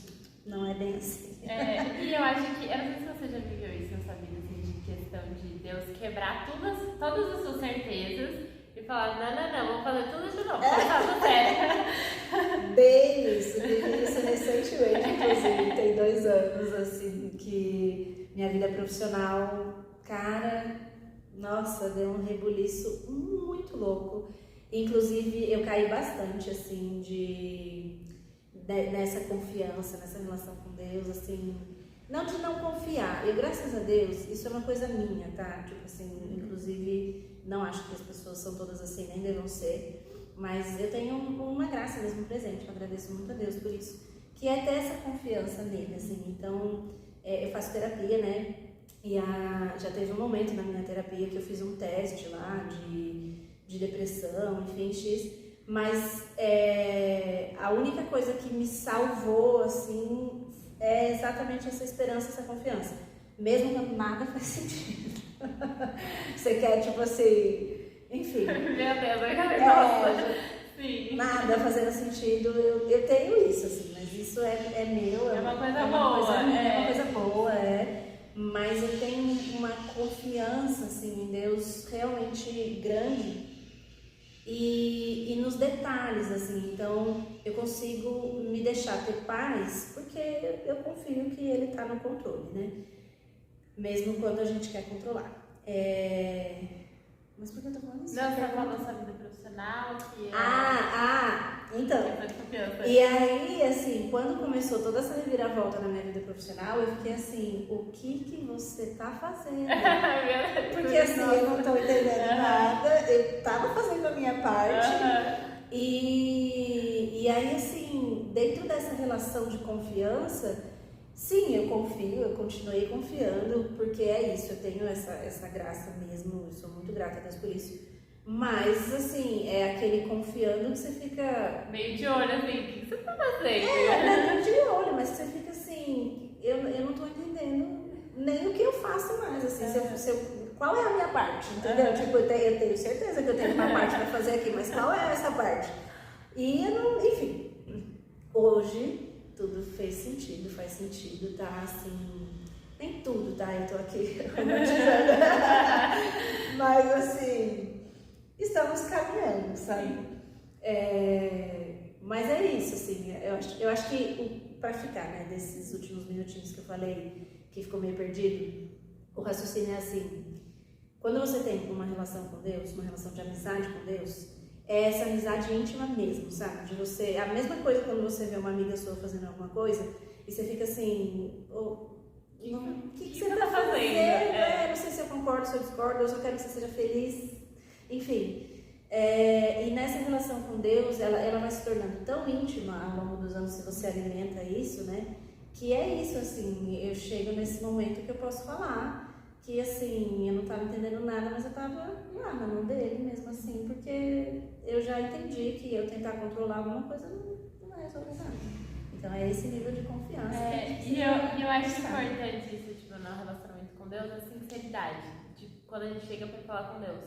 Speaker 2: não é bem assim.
Speaker 1: E eu acho que, eu não sei se você já viveu isso na sua vida, assim, questão de Deus quebrar todas as suas certezas e falar, não, vamos fazer tudo de novo, começar do zero.
Speaker 2: Bem isso, vivi isso recentemente, inclusive, tem 2 anos, assim, que minha vida profissional, cara, nossa, deu um rebuliço muito louco. Inclusive, eu caí bastante, assim, nessa confiança, nessa relação com Deus, assim, não de não confiar. Eu, graças a Deus, isso é uma coisa minha, tá? Tipo assim, inclusive, não acho que as pessoas são todas assim, nem devam ser, mas eu tenho uma graça mesmo presente, eu agradeço muito a Deus por isso, que é ter essa confiança nele, assim. Então, eu faço terapia, né? E já teve um momento na minha terapia que eu fiz um teste lá de depressão, enfim, X, mas a única coisa que me salvou, assim, é exatamente essa esperança, essa confiança. Mesmo quando nada faz sentido. Você quer, tipo assim, enfim.
Speaker 1: Meu Deus, sim.
Speaker 2: Nada fazendo sentido, eu tenho isso, assim, mas isso é meu.
Speaker 1: É uma coisa boa.
Speaker 2: É uma coisa boa, mas eu tenho uma confiança, assim, em Deus realmente grande. E nos detalhes, assim, então eu consigo me deixar ter paz porque eu confio que ele está no controle, né? Mesmo quando a gente quer controlar. Mas por que eu tô falando isso?
Speaker 1: Não, você tá falando da sua vida profissional, que
Speaker 2: então. E aí, assim, quando começou toda essa reviravolta na minha vida profissional, eu fiquei assim, o que você tá fazendo? Porque assim, eu não tô entendendo nada, eu tava fazendo a minha parte. E aí, assim, dentro dessa relação de confiança, sim, eu confio, eu continuei confiando, porque é isso, eu tenho essa graça mesmo, eu sou muito grata a Deus por isso. Mas, assim, é aquele confiando que você fica...
Speaker 1: meio de olho, assim, o que você tá fazendo?
Speaker 2: Não de olho, mas você fica assim, eu não tô entendendo nem o que eu faço mais, assim, qual é a minha parte, entendeu? Tipo, eu tenho certeza que eu tenho uma parte pra fazer aqui, mas qual é essa parte? E eu não, enfim, hoje tudo faz sentido, tá, assim, nem tudo, tá, eu tô aqui romantizando, mas assim, estamos caminhando, sabe? Mas é isso, assim, eu acho que pra ficar, né, desses últimos minutinhos que eu falei, que ficou meio perdido, o raciocínio é assim, quando você tem uma relação com Deus, uma relação de amizade com Deus, é essa amizade íntima mesmo, sabe? De você, a mesma coisa quando você vê uma amiga sua fazendo alguma coisa e você fica assim, o que você tá fazendo? Não sei se eu concordo, se eu discordo, eu só quero que você seja feliz, enfim. E nessa relação com Deus, ela vai se tornando tão íntima ao longo dos anos, se você alimenta isso, né? Que é isso, assim, eu chego nesse momento que eu posso falar que, assim, eu não estava entendendo nada, mas eu estava lá na mão dele mesmo, assim, porque eu já entendi que eu tentar controlar alguma coisa não vai resolver nada. Então é esse nível de confiança.
Speaker 1: E eu acho importante isso, tipo, no relacionamento com Deus, a sinceridade. Tipo, quando a gente chega pra falar com Deus.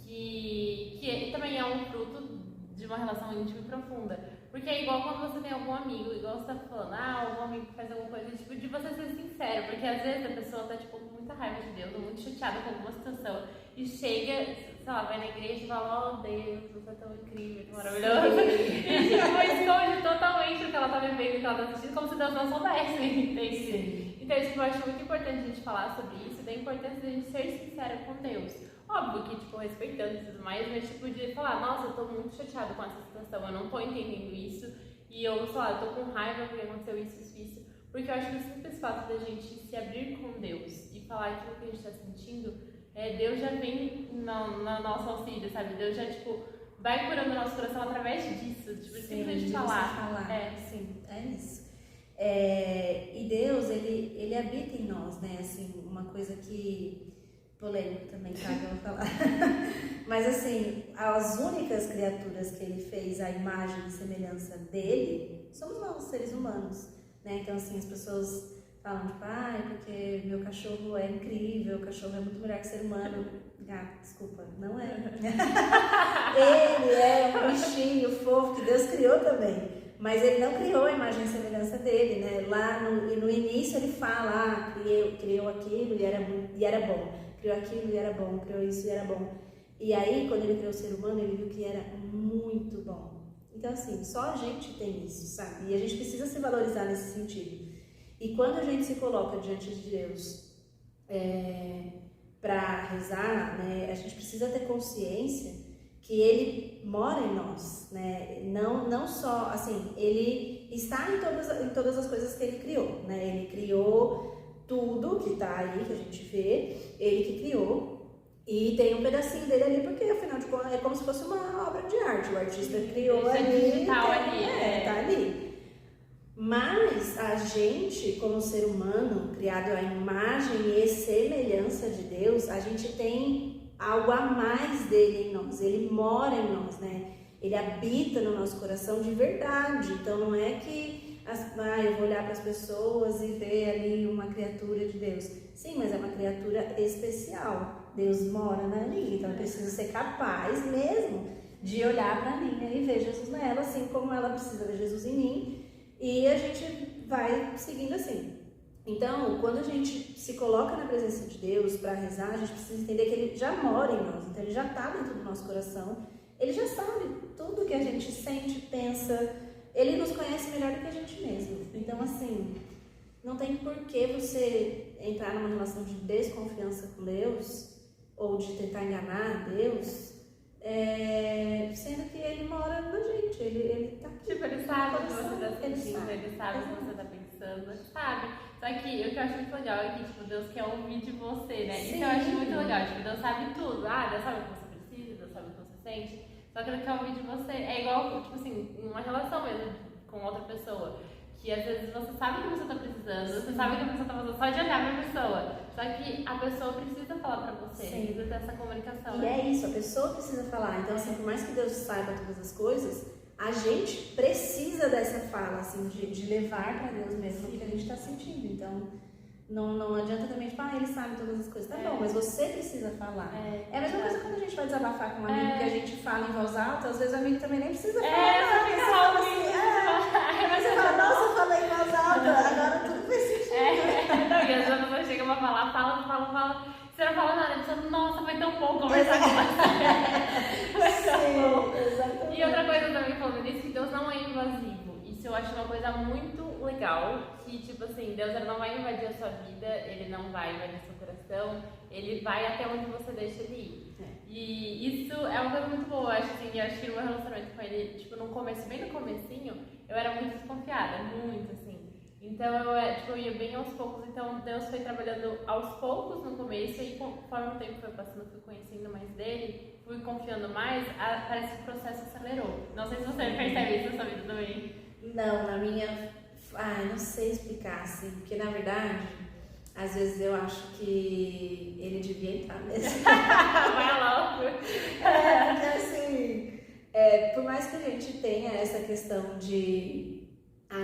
Speaker 1: Que também é um fruto de uma relação íntima e profunda. Porque é igual quando você tem algum amigo, igual você tá falando, algum amigo que faz alguma coisa, tipo, de você ser sincero. Porque às vezes a pessoa tá, tipo, com muita raiva de Deus, ou muito chateada com alguma situação, e chega, sei lá, vai na igreja e fala, oh Deus, você é tão incrível, tão maravilhoso. E tipo, esconde totalmente o que ela tá vivendo, o que ela tá sentindo, como se Deus não soubesse, entende?
Speaker 2: Sim.
Speaker 1: Então, tipo, eu acho muito importante a gente falar sobre isso, da importância de a gente ser sincera com Deus. Óbvio que, tipo, respeitando e tudo mais, mas, tipo, de falar, nossa, eu tô muito chateada com essa situação, eu não tô entendendo isso, e eu, sei lá, eu tô com raiva porque aconteceu isso. Porque eu acho que o simples fato da gente se abrir com Deus e falar aquilo que a gente tá sentindo, Deus já vem no nosso auxílio, sabe? Deus já, tipo, vai curando o nosso coração através disso, tipo, simplesmente falar.
Speaker 2: Sim, é isso. E Deus, ele habita em nós, né? Assim, uma coisa que... polêmico também, tá? Que eu vou falar. Mas assim, as únicas criaturas que ele fez à imagem e semelhança dele somos nós, seres humanos, né? Então assim, as pessoas falam tipo, porque meu cachorro é incrível, o cachorro é muito melhor que ser humano. Gato, desculpa, não é. Ele é um bichinho fofo que Deus criou também. Mas ele não criou a imagem e semelhança dele, né? lá no início ele fala, criou aquilo e era bom, criou aquilo e era bom, criou isso e era bom. E aí, quando ele criou o ser humano, ele viu que era muito bom. Então, assim, só a gente tem isso, sabe? E a gente precisa se valorizar nesse sentido. E quando a gente se coloca diante de Deus para rezar, né, a gente precisa ter consciência que Ele mora em nós, né? Não só, assim, Ele está em todas as coisas que Ele criou, né? Ele criou tudo que está aí, que a gente vê, Ele que criou. E tem um pedacinho dele ali, porque afinal de contas é como se fosse uma obra de arte. O artista criou ali.
Speaker 1: Digital ali.
Speaker 2: Tá ali. Mas a gente, como ser humano, criado à imagem e semelhança de Deus, a gente tem algo a mais dele em nós. Ele mora em nós, né? Ele habita no nosso coração de verdade. Então não é que eu vou olhar para as pessoas e ver ali uma criatura de Deus. Sim, mas é uma criatura especial. Deus mora na Aninha, então eu preciso ser capaz mesmo de olhar para a Aninha e ver Jesus nela, assim como ela precisa ver Jesus em mim, e a gente vai seguindo assim. Então, quando a gente se coloca na presença de Deus para rezar, a gente precisa entender que Ele já mora em nós, então Ele já está dentro do nosso coração, Ele já sabe tudo que a gente sente, pensa, Ele nos conhece melhor do que a gente mesmo. Então, assim, não tem por que você entrar numa relação de desconfiança com Deus ou de tentar enganar Deus, sendo que Ele mora na gente, Ele tá aqui.
Speaker 1: Tipo, Ele sabe o que você tá sentindo, Ele sabe o que você tá pensando, Ele sabe. Só que o que eu acho muito legal é que, tipo, Deus quer ouvir de você, né?
Speaker 2: Sim.
Speaker 1: Isso eu acho muito legal, tipo, Deus sabe tudo. Deus sabe o que você precisa, Deus sabe o que você sente, só que Ele quer ouvir de você. É igual, tipo assim, uma relação mesmo com outra pessoa. Que às vezes você sabe o que você tá precisando, você sabe o que a pessoa tá fazendo só de olhar pra pessoa. Só que a pessoa precisa falar pra você, precisa ter essa comunicação.
Speaker 2: E é isso, a pessoa precisa falar. Então, assim, por mais que Deus saiba todas as coisas, a gente precisa dessa fala, assim, de levar pra Deus mesmo o que a gente tá sentindo. Então, não adianta também, tipo, Ele sabe todas as coisas. Tá bom, mas você precisa falar. É a mesma coisa quando a gente vai desabafar com um amigo que a gente fala em voz alta, às vezes o amigo também nem precisa falar.
Speaker 1: Você fala assim,
Speaker 2: mas você fala, nossa, eu falei em voz alta, agora tudo faz sentido.
Speaker 1: Não, e às vezes a pessoa chega pra falar, fala. Você não fala nada, a pessoa, nossa, foi tão bom conversar com você. Foi tão bom.
Speaker 2: Exatamente.
Speaker 1: E outra coisa também falando nisso, que Deus não é invasivo. Isso eu acho uma coisa muito legal, que tipo assim, Deus não vai invadir a sua vida, Ele não vai invadir seu coração, Ele vai até onde você deixa Ele ir. E isso é uma coisa muito boa, eu acho assim, eu acho que no meu relacionamento com Ele, tipo, no começo, bem no comecinho, eu era muito desconfiada, muito assim. Então eu ia bem aos poucos, então Deus foi trabalhando aos poucos no começo, e conforme o tempo foi passando, fui conhecendo mais dele, fui confiando mais, parece que o processo acelerou. Não sei se você percebe isso na sua vida também.
Speaker 2: Não, na minha... não sei explicar, assim, porque na verdade, às vezes eu acho que ele devia entrar mesmo.
Speaker 1: Vai logo!
Speaker 2: Porque assim, por mais que a gente tenha essa questão de...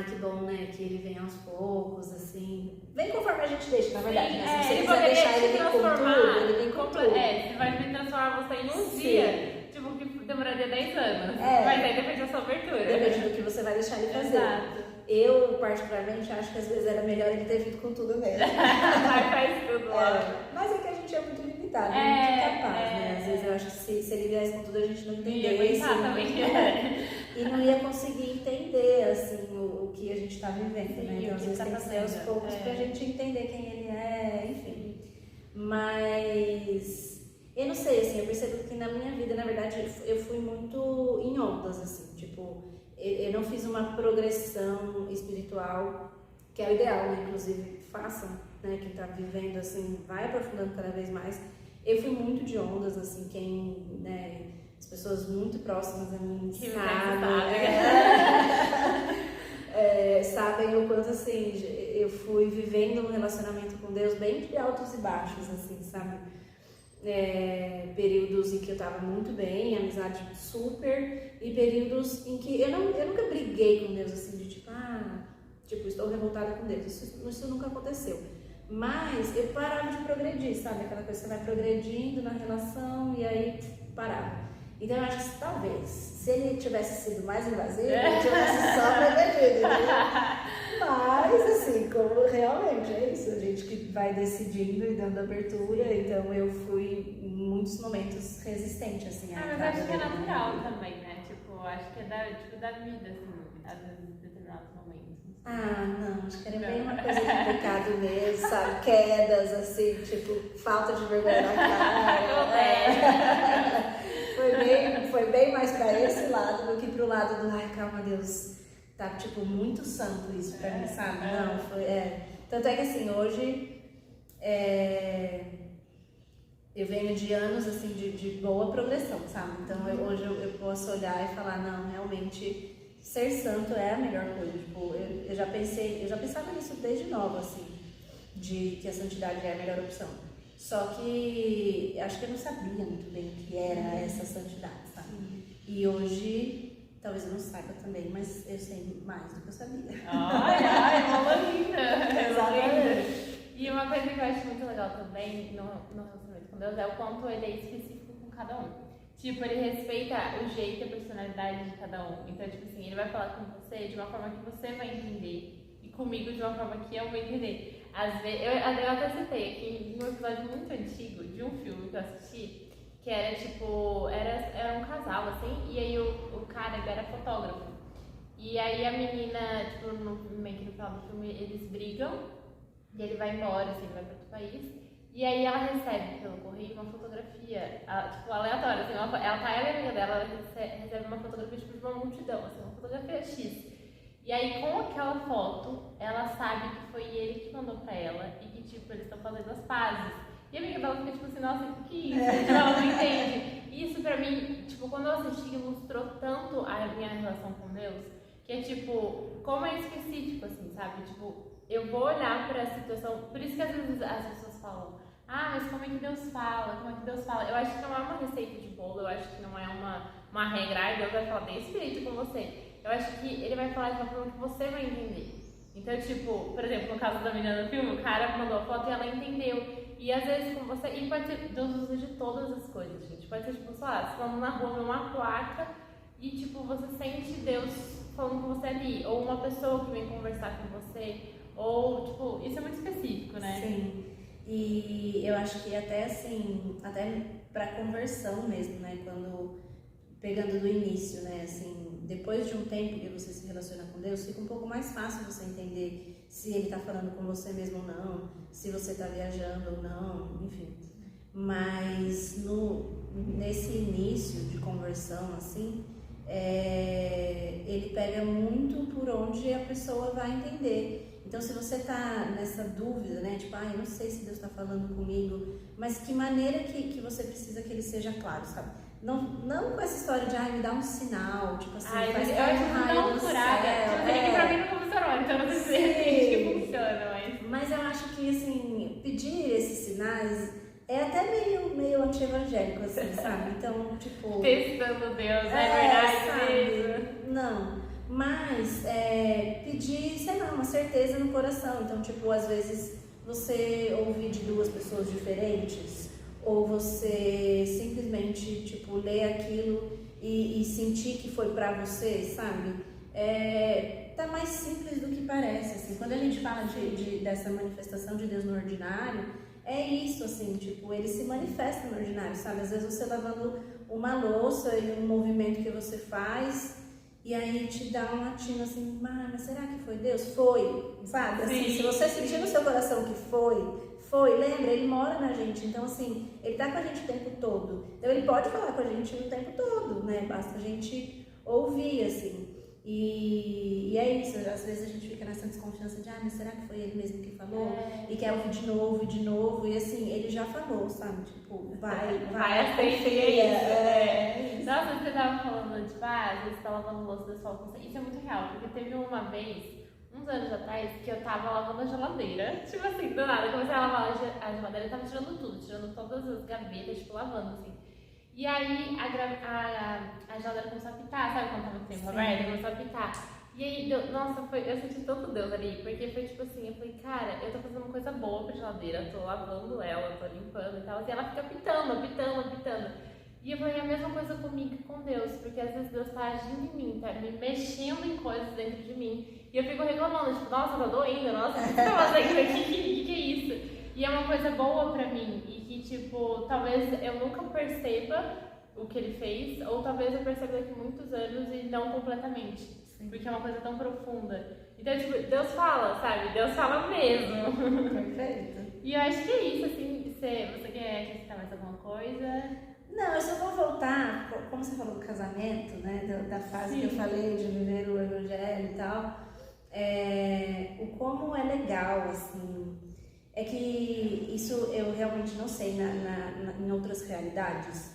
Speaker 2: que bom, né, que ele vem aos poucos, assim... Vem conforme a gente deixa, na verdade,
Speaker 1: sim,
Speaker 2: né? Se você quiser deixar ele vir com tudo, ele vem com tudo.
Speaker 1: Você vai me transformar você em um dia, tipo, que demoraria 10 anos. Mas aí depende da sua abertura.
Speaker 2: Depende do que você vai deixar ele fazer.
Speaker 1: Exato.
Speaker 2: Eu, particularmente, acho que às vezes era melhor ele ter vindo com tudo mesmo.
Speaker 1: Faz tudo lá.
Speaker 2: Mas é que a gente é muito limitado, muito incapaz, né? Às vezes eu acho que se ele viesse com tudo, a gente não entenderia. E não ia conseguir entender, assim, o que a gente está vivendo, né? Então, às vezes tem que ser aos poucos pra gente entender quem ele é, enfim. Mas... eu não sei, assim, eu percebo que na minha vida, na verdade, eu fui muito em ondas, assim, tipo... eu não fiz uma progressão espiritual, que é o ideal, né? Inclusive, façam, né? Quem tá vivendo, assim, vai aprofundando cada vez mais. Eu fui muito de ondas, assim, quem, né? As pessoas muito próximas a mim sabem o quanto, assim, eu fui vivendo um relacionamento com Deus bem de altos e baixos, assim, sabe? Períodos em que eu tava muito bem, amizade super, e períodos em que eu nunca briguei com Deus, assim, de tipo, estou revoltada com Deus, isso nunca aconteceu. Mas eu parava de progredir, sabe? Aquela coisa que você vai progredindo na relação e aí parava. Então eu acho que talvez, se ele tivesse sido mais invasivo, ele tivesse só progredido, entendeu? Mas, realmente, é isso. A gente que vai decidindo e dando abertura. Então eu fui, em muitos momentos, resistente, assim.
Speaker 1: Mas acho que é natural também, né? Tipo, acho que é da vida, assim, às vezes, em determinados momentos.
Speaker 2: Não, acho que era bem uma coisa de pecado mesmo, sabe? Quedas, assim, tipo, falta de vergonha na cara. Foi bem mais pra esse lado do que pro lado do, ai, calma, Deus, tá, tipo, muito santo isso pra mim, sabe? Não, foi, Tanto é que, assim, hoje, eu venho de anos, assim, de boa progressão, sabe? Então, hoje eu posso olhar e falar, não, realmente, ser santo é a melhor coisa. Tipo, eu já pensava nisso desde nova, assim, de que a santidade é a melhor opção. Só que acho que eu não sabia muito bem o que era essa santidade, sabe? E hoje, talvez eu não saiba também, mas eu sei mais do que eu sabia.
Speaker 1: Ai, uma linda!
Speaker 2: Exatamente.
Speaker 1: E uma coisa que eu acho muito legal também no relacionamento com Deus é o quanto ele é específico com cada um. Tipo, ele respeita o jeito e a personalidade de cada um. Então, tipo assim, ele vai falar com você de uma forma que você vai entender. E comigo de uma forma que eu vou entender. Às vezes, eu até citei aqui um episódio muito antigo de um filme que eu assisti, que era tipo, era um casal, assim, e aí o cara, ele era fotógrafo. E aí a menina, tipo, meio que no final do filme, eles brigam, e ele vai embora, assim, vai para outro país. E aí ela recebe pelo correio uma fotografia, tipo, aleatória, assim, ela tá ela e a amiga dela, ela recebe uma fotografia, tipo, de uma multidão, assim, uma fotografia X. E aí, com aquela foto, ela sabe que foi ele que mandou pra ela e que, tipo, eles estão fazendo as pazes. E a amiga dela fica, tipo assim, nossa, o que é isso? Tipo, ela não entende. Isso, pra mim, tipo, quando eu assisti, ilustrou tanto a minha relação com Deus, que é, tipo, como é específico, assim, sabe? Tipo, eu vou olhar pra situação, por isso que às vezes as pessoas falam, mas como é que Deus fala? Como é que Deus fala? Eu acho que não é uma receita de bolo, eu acho que não é uma regra, Deus vai falar desse jeito com você. Eu acho que ele vai falar de uma forma que você vai entender. Então, tipo, por exemplo, no caso da menina do filme, o cara mandou a foto e ela entendeu. E às vezes com você, e pode ser, Deus usa de todas as coisas, gente. Pode ser, tipo, sei lá, você falando na rua, numa placa, e tipo, você sente Deus falando com você ali. Ou uma pessoa que vem conversar com você. Ou, tipo, isso é muito específico, né?
Speaker 2: Sim. E eu acho que até assim, até pra conversão mesmo, né? Quando, pegando do início, né? Assim, depois de um tempo que você se relaciona com Deus, fica um pouco mais fácil você entender se Ele está falando com você mesmo ou não, se você está viajando ou não, enfim. Mas nesse início de conversão, assim, ele pega muito por onde a pessoa vai entender. Então, se você está nessa dúvida, né, tipo, eu não sei se Deus está falando comigo, mas que maneira que você precisa que Ele seja claro, sabe? Não com essa história de, me dá um sinal, tipo assim, faz
Speaker 1: eu acho que não furada. Que pra mim não funcionou, então não sei se que funciona,
Speaker 2: mas eu acho que, assim, pedir esses sinais é até meio anti-evangélico, assim, sabe? Então, tipo...
Speaker 1: Testando Deus, é verdade
Speaker 2: mesmo? Não, mas pedir, sei lá, uma certeza no coração. Então, tipo, às vezes você ouvir de duas pessoas diferentes, ou você simplesmente, tipo, ler aquilo e sentir que foi pra você, sabe? Tá mais simples do que parece, assim. Quando a gente fala dessa manifestação de Deus no ordinário, é isso, assim, tipo, ele se manifesta no ordinário, sabe? Às vezes você lavando uma louça e um movimento que você faz, e aí te dá um latino assim, mas será que foi Deus? Foi, sabe? Assim, se você sentir no seu coração que foi, lembra, ele mora na gente, então assim, ele tá com a gente o tempo todo. Então ele pode falar com a gente o tempo todo, né? Basta a gente ouvir, assim. E é isso, às vezes a gente fica nessa desconfiança de, mas será que foi ele mesmo que falou? E quer ouvir de novo, e assim, ele já falou, sabe? Tipo, vai,
Speaker 1: confia. Nossa, você tava falando, tipo, às vezes você tá lavando louça, Deus fala com você. Isso é muito real, porque teve uma vez, uns anos atrás, que eu tava lavando a geladeira, tipo assim, do nada, eu comecei a lavar a geladeira e tava tirando tudo, tirando todas as gavetas, tipo, lavando, assim. E aí a geladeira começou a pitar, sabe quando tava tempo aberto? Começou a pitar. E aí, nossa, eu senti tanto Deus ali, porque foi tipo assim, eu falei, cara, eu tô fazendo uma coisa boa pra geladeira, eu tô lavando ela, tô limpando e tal, e ela fica pitando. E eu falei a mesma coisa comigo e com Deus, porque às vezes Deus tá agindo em mim, tá me mexendo em coisas dentro de mim, e E eu fico reclamando, tipo, nossa, tá doendo, nossa, o que você tá fazendo aqui? Que é isso? E é uma coisa boa pra mim, e que, tipo, talvez eu nunca perceba o que ele fez, ou talvez eu perceba daqui a muitos anos e não completamente. Sim. Porque é uma coisa tão profunda. Então, tipo, Deus fala, sabe? Deus fala mesmo.
Speaker 2: Perfeito.
Speaker 1: E eu acho que é isso, assim, você quer acrescentar mais alguma coisa?
Speaker 2: Não, eu só vou voltar, como você falou do casamento, né, da fase Sim. que eu falei de viver o evangelho e tal, o como é legal, assim, é que isso eu realmente não sei em outras realidades,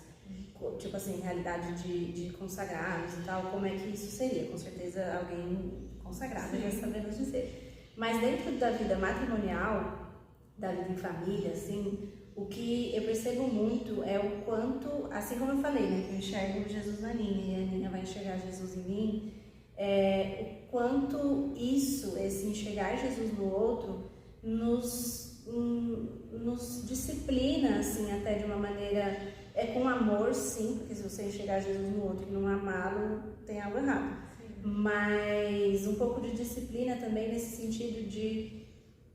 Speaker 2: tipo assim, realidade de consagrados e tal, como é que isso seria, com certeza alguém consagrado já saberia dizer. Mas dentro da vida matrimonial, da vida em família, assim, o que eu percebo muito é o quanto, assim como eu falei, né, que eu enxergo Jesus na Ninha e a Ninha vai enxergar Jesus em mim, o quanto esse enxergar Jesus no outro nos disciplina, assim, até de uma maneira, com amor, sim, porque se você enxergar Jesus no outro e não amá-lo, tem algo errado. Sim. Mas um pouco de disciplina também nesse sentido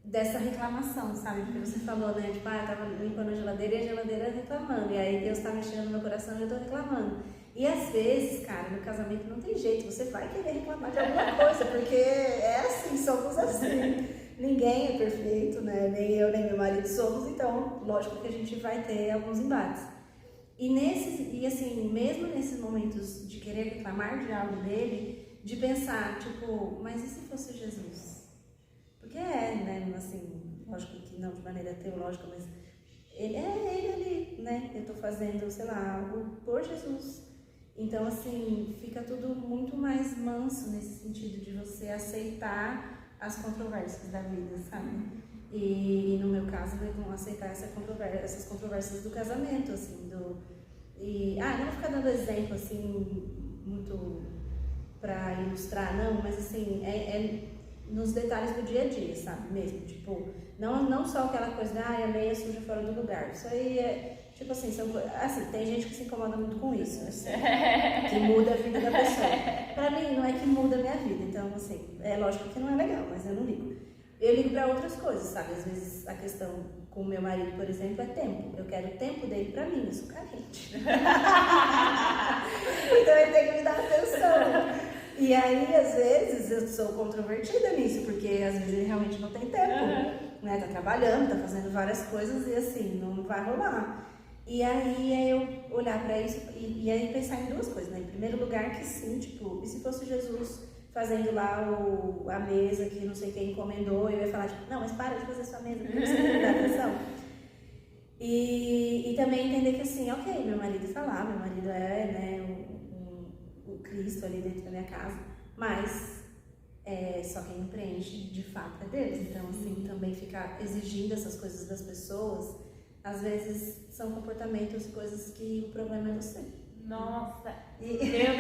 Speaker 2: dessa reclamação, sabe? Porque você falou, né? Tipo, eu tava limpando a geladeira e a geladeira reclamando. E aí Deus tá mexendo no meu coração e eu tô reclamando. E às vezes, cara, no casamento não tem jeito, você vai querer reclamar de alguma coisa, porque é assim, somos assim. Ninguém é perfeito, né? Nem eu, nem meu marido somos, então, lógico que a gente vai ter alguns embates. E assim, mesmo nesses momentos de querer reclamar de algo dele, de pensar, tipo, mas e se fosse Jesus? Porque né, assim, lógico que não de maneira teológica, mas ele ali, né? Eu tô fazendo, sei lá, algo por Jesus. Então, assim, fica tudo muito mais manso nesse sentido de você aceitar as controvérsias da vida, sabe? E no meu caso, eu vou aceitar essas controvérsias do casamento, assim, não vou ficar dando exemplo, assim, muito pra ilustrar, não, mas assim, nos detalhes do dia a dia, sabe, mesmo, tipo, não só aquela coisa a meia suja fora do lugar, isso aí tipo assim, tem gente que se incomoda muito com isso, assim, que muda a vida da pessoa. Pra mim, não é que muda a minha vida, então, assim, é lógico que não é legal, mas eu não ligo. Eu ligo pra outras coisas, sabe, às vezes a questão com o meu marido, por exemplo, é tempo. Eu quero o tempo dele pra mim, eu sou carente. Então ele tem que me dar atenção. E aí, às vezes, eu sou controvertida nisso, porque às vezes ele realmente não tem tempo, né? Tá trabalhando, tá fazendo várias coisas e assim, não vai rolar. E aí eu olhar pra isso e aí pensar em duas coisas, né? Em primeiro lugar, que sim, tipo, e se fosse Jesus fazendo lá a mesa que não sei quem encomendou, eu ia falar, tipo, não, mas para de fazer sua mesa, porque você tem que dar atenção. E também entender que assim, ok, meu marido está lá, meu marido né, o Cristo ali dentro da minha casa, mas só quem me preenche de fato é Deus. Então, assim, também ficar exigindo essas coisas das pessoas, às vezes são comportamentos e coisas que o problema é você.
Speaker 1: Nossa, meu Deus,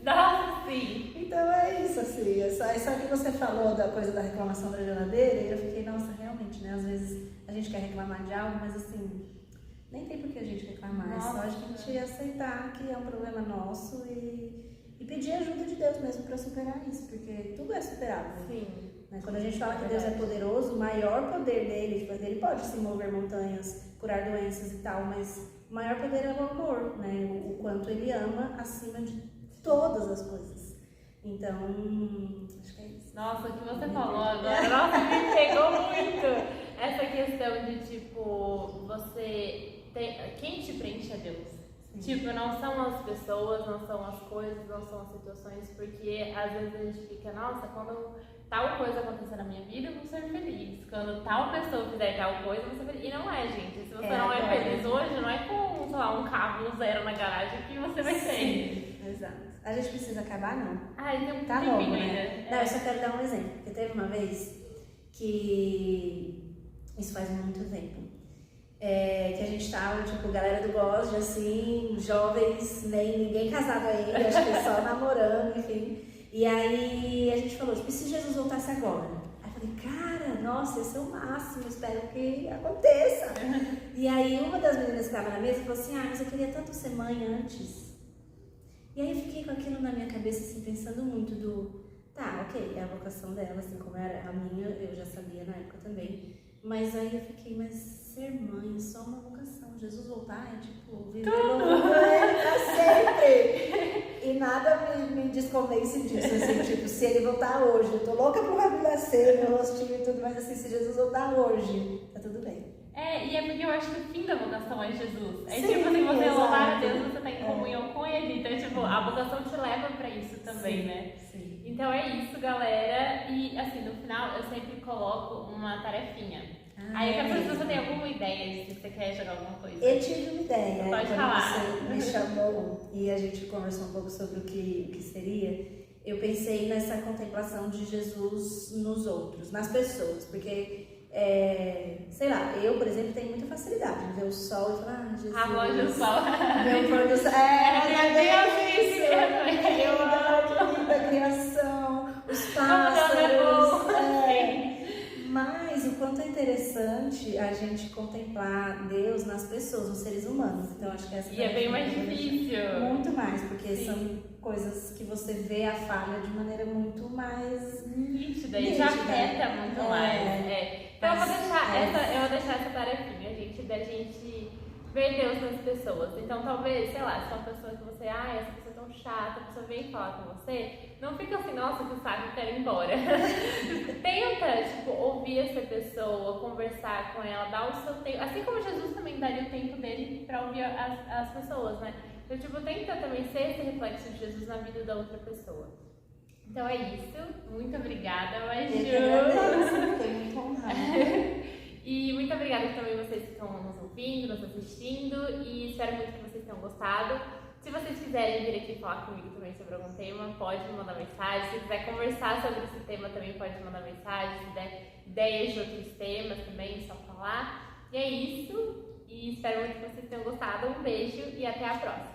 Speaker 1: nossa, sim.
Speaker 2: Então é isso, assim, só que você falou da coisa da reclamação da geladeira e eu fiquei, nossa, realmente, né, às vezes a gente quer reclamar de algo, mas assim, nem tem por que a gente reclamar, é só a gente aceitar que é um problema nosso e pedir ajuda de Deus mesmo para superar isso, porque tudo é superável.
Speaker 1: Sim.
Speaker 2: Né? Quando a gente fala que Deus é poderoso, o maior poder dele, tipo, ele pode sim mover montanhas, curar doenças e tal, mas o maior poder é o amor, né? O quanto ele ama acima de todas as coisas. Então, acho que é isso.
Speaker 1: Nossa, o que você falou agora, nossa, me pegou muito essa questão de, tipo, quem te preenche é Deus. Sim. Tipo, não são as pessoas, não são as coisas, não são as situações, porque às vezes a gente fica, nossa, quando tal coisa acontecer na minha vida, eu vou ser feliz. Quando tal pessoa fizer tal coisa, eu vou ser feliz. E não é, gente. Se você não é feliz hoje, não é com, sei lá, um carro zero na garagem que você vai ser.
Speaker 2: Sim, exato. A gente precisa acabar, não?
Speaker 1: Ai, tem um
Speaker 2: tá bom, né? Não, eu só quero dar um exemplo. Porque teve uma vez que... Isso faz muito tempo. Que a gente tava, tipo, galera do Gospel, assim, jovens, nem ninguém casado ainda, acho que só namorando, enfim. E aí a gente falou, tipo, e se Jesus voltasse agora? Aí eu falei, cara, nossa, esse é o máximo, espero que aconteça. E aí uma das meninas que estava na mesa falou assim, mas eu queria tanto ser mãe antes. E aí eu fiquei com aquilo na minha cabeça, assim, pensando muito tá, ok, é a vocação dela, assim como era a minha, eu já sabia na época também. Mas aí eu fiquei, mas ser mãe é só uma vocação. Jesus voltar é tipo, viver no mundo pra sempre. E nada me desconvence disso, assim, tipo, se ele voltar hoje, eu tô louca pro Rabi nascer, meu rostinho e tudo, mas assim, se Jesus voltar hoje, tá tudo bem.
Speaker 1: E é porque eu acho que o fim da vocação é Jesus. É
Speaker 2: Sim,
Speaker 1: tipo, se você
Speaker 2: exato.
Speaker 1: louvar a Deus, você tá em comunhão com Ele. Então, tipo, a vocação te leva pra isso também,
Speaker 2: Sim,
Speaker 1: né?
Speaker 2: sim.
Speaker 1: Então é isso, galera. E assim, no final eu sempre coloco uma tarefinha. Aí eu quero saber se você tem alguma ideia de se você quer jogar alguma coisa.
Speaker 2: Eu tive uma ideia,
Speaker 1: Pode
Speaker 2: quando
Speaker 1: falar.
Speaker 2: você me chamou e a gente conversou um pouco sobre o que seria. Eu pensei nessa contemplação de Jesus nos outros, nas pessoas, porque, sei lá, eu, por exemplo, tenho muita facilidade em ver o sol e falar, Jesus.
Speaker 1: A voz do sol.
Speaker 2: Ver o pôr do sol. Que linda a criação, os pássaros. Mas o quanto é interessante a gente contemplar Deus nas pessoas, nos seres humanos. Então acho que essa
Speaker 1: E é bem mais difícil.
Speaker 2: Muito mais, porque são coisas que você vê a falha de maneira muito mais
Speaker 1: nítida e te afeta muito mais. Então eu vou deixar essa tarefinha, gente, da gente ver Deus nas pessoas. Então talvez, sei lá, se é uma pessoa que você, essa pessoa é tão chata, a pessoa vem falar com você, não fica assim, nossa, que saco, eu quero ir embora. Tenta, tipo, ouvir essa pessoa, conversar com ela, dar o seu tempo, assim como Jesus também daria o tempo dele pra ouvir as pessoas, né? Então, tipo, tenta também ser esse reflexo de Jesus na vida da outra pessoa. Então é isso. Muito obrigada, Maju.
Speaker 2: Fiquei muito honrada.
Speaker 1: E muito obrigada também vocês que estão nos ouvindo, nos assistindo. E espero muito que vocês tenham gostado. Se vocês quiserem vir aqui falar comigo também sobre algum tema, pode me mandar mensagem. Se quiser conversar sobre esse tema também, pode me mandar mensagem. Se der ideias de outros temas também, é só falar. E é isso. E espero muito que vocês tenham gostado. Um beijo e até a próxima.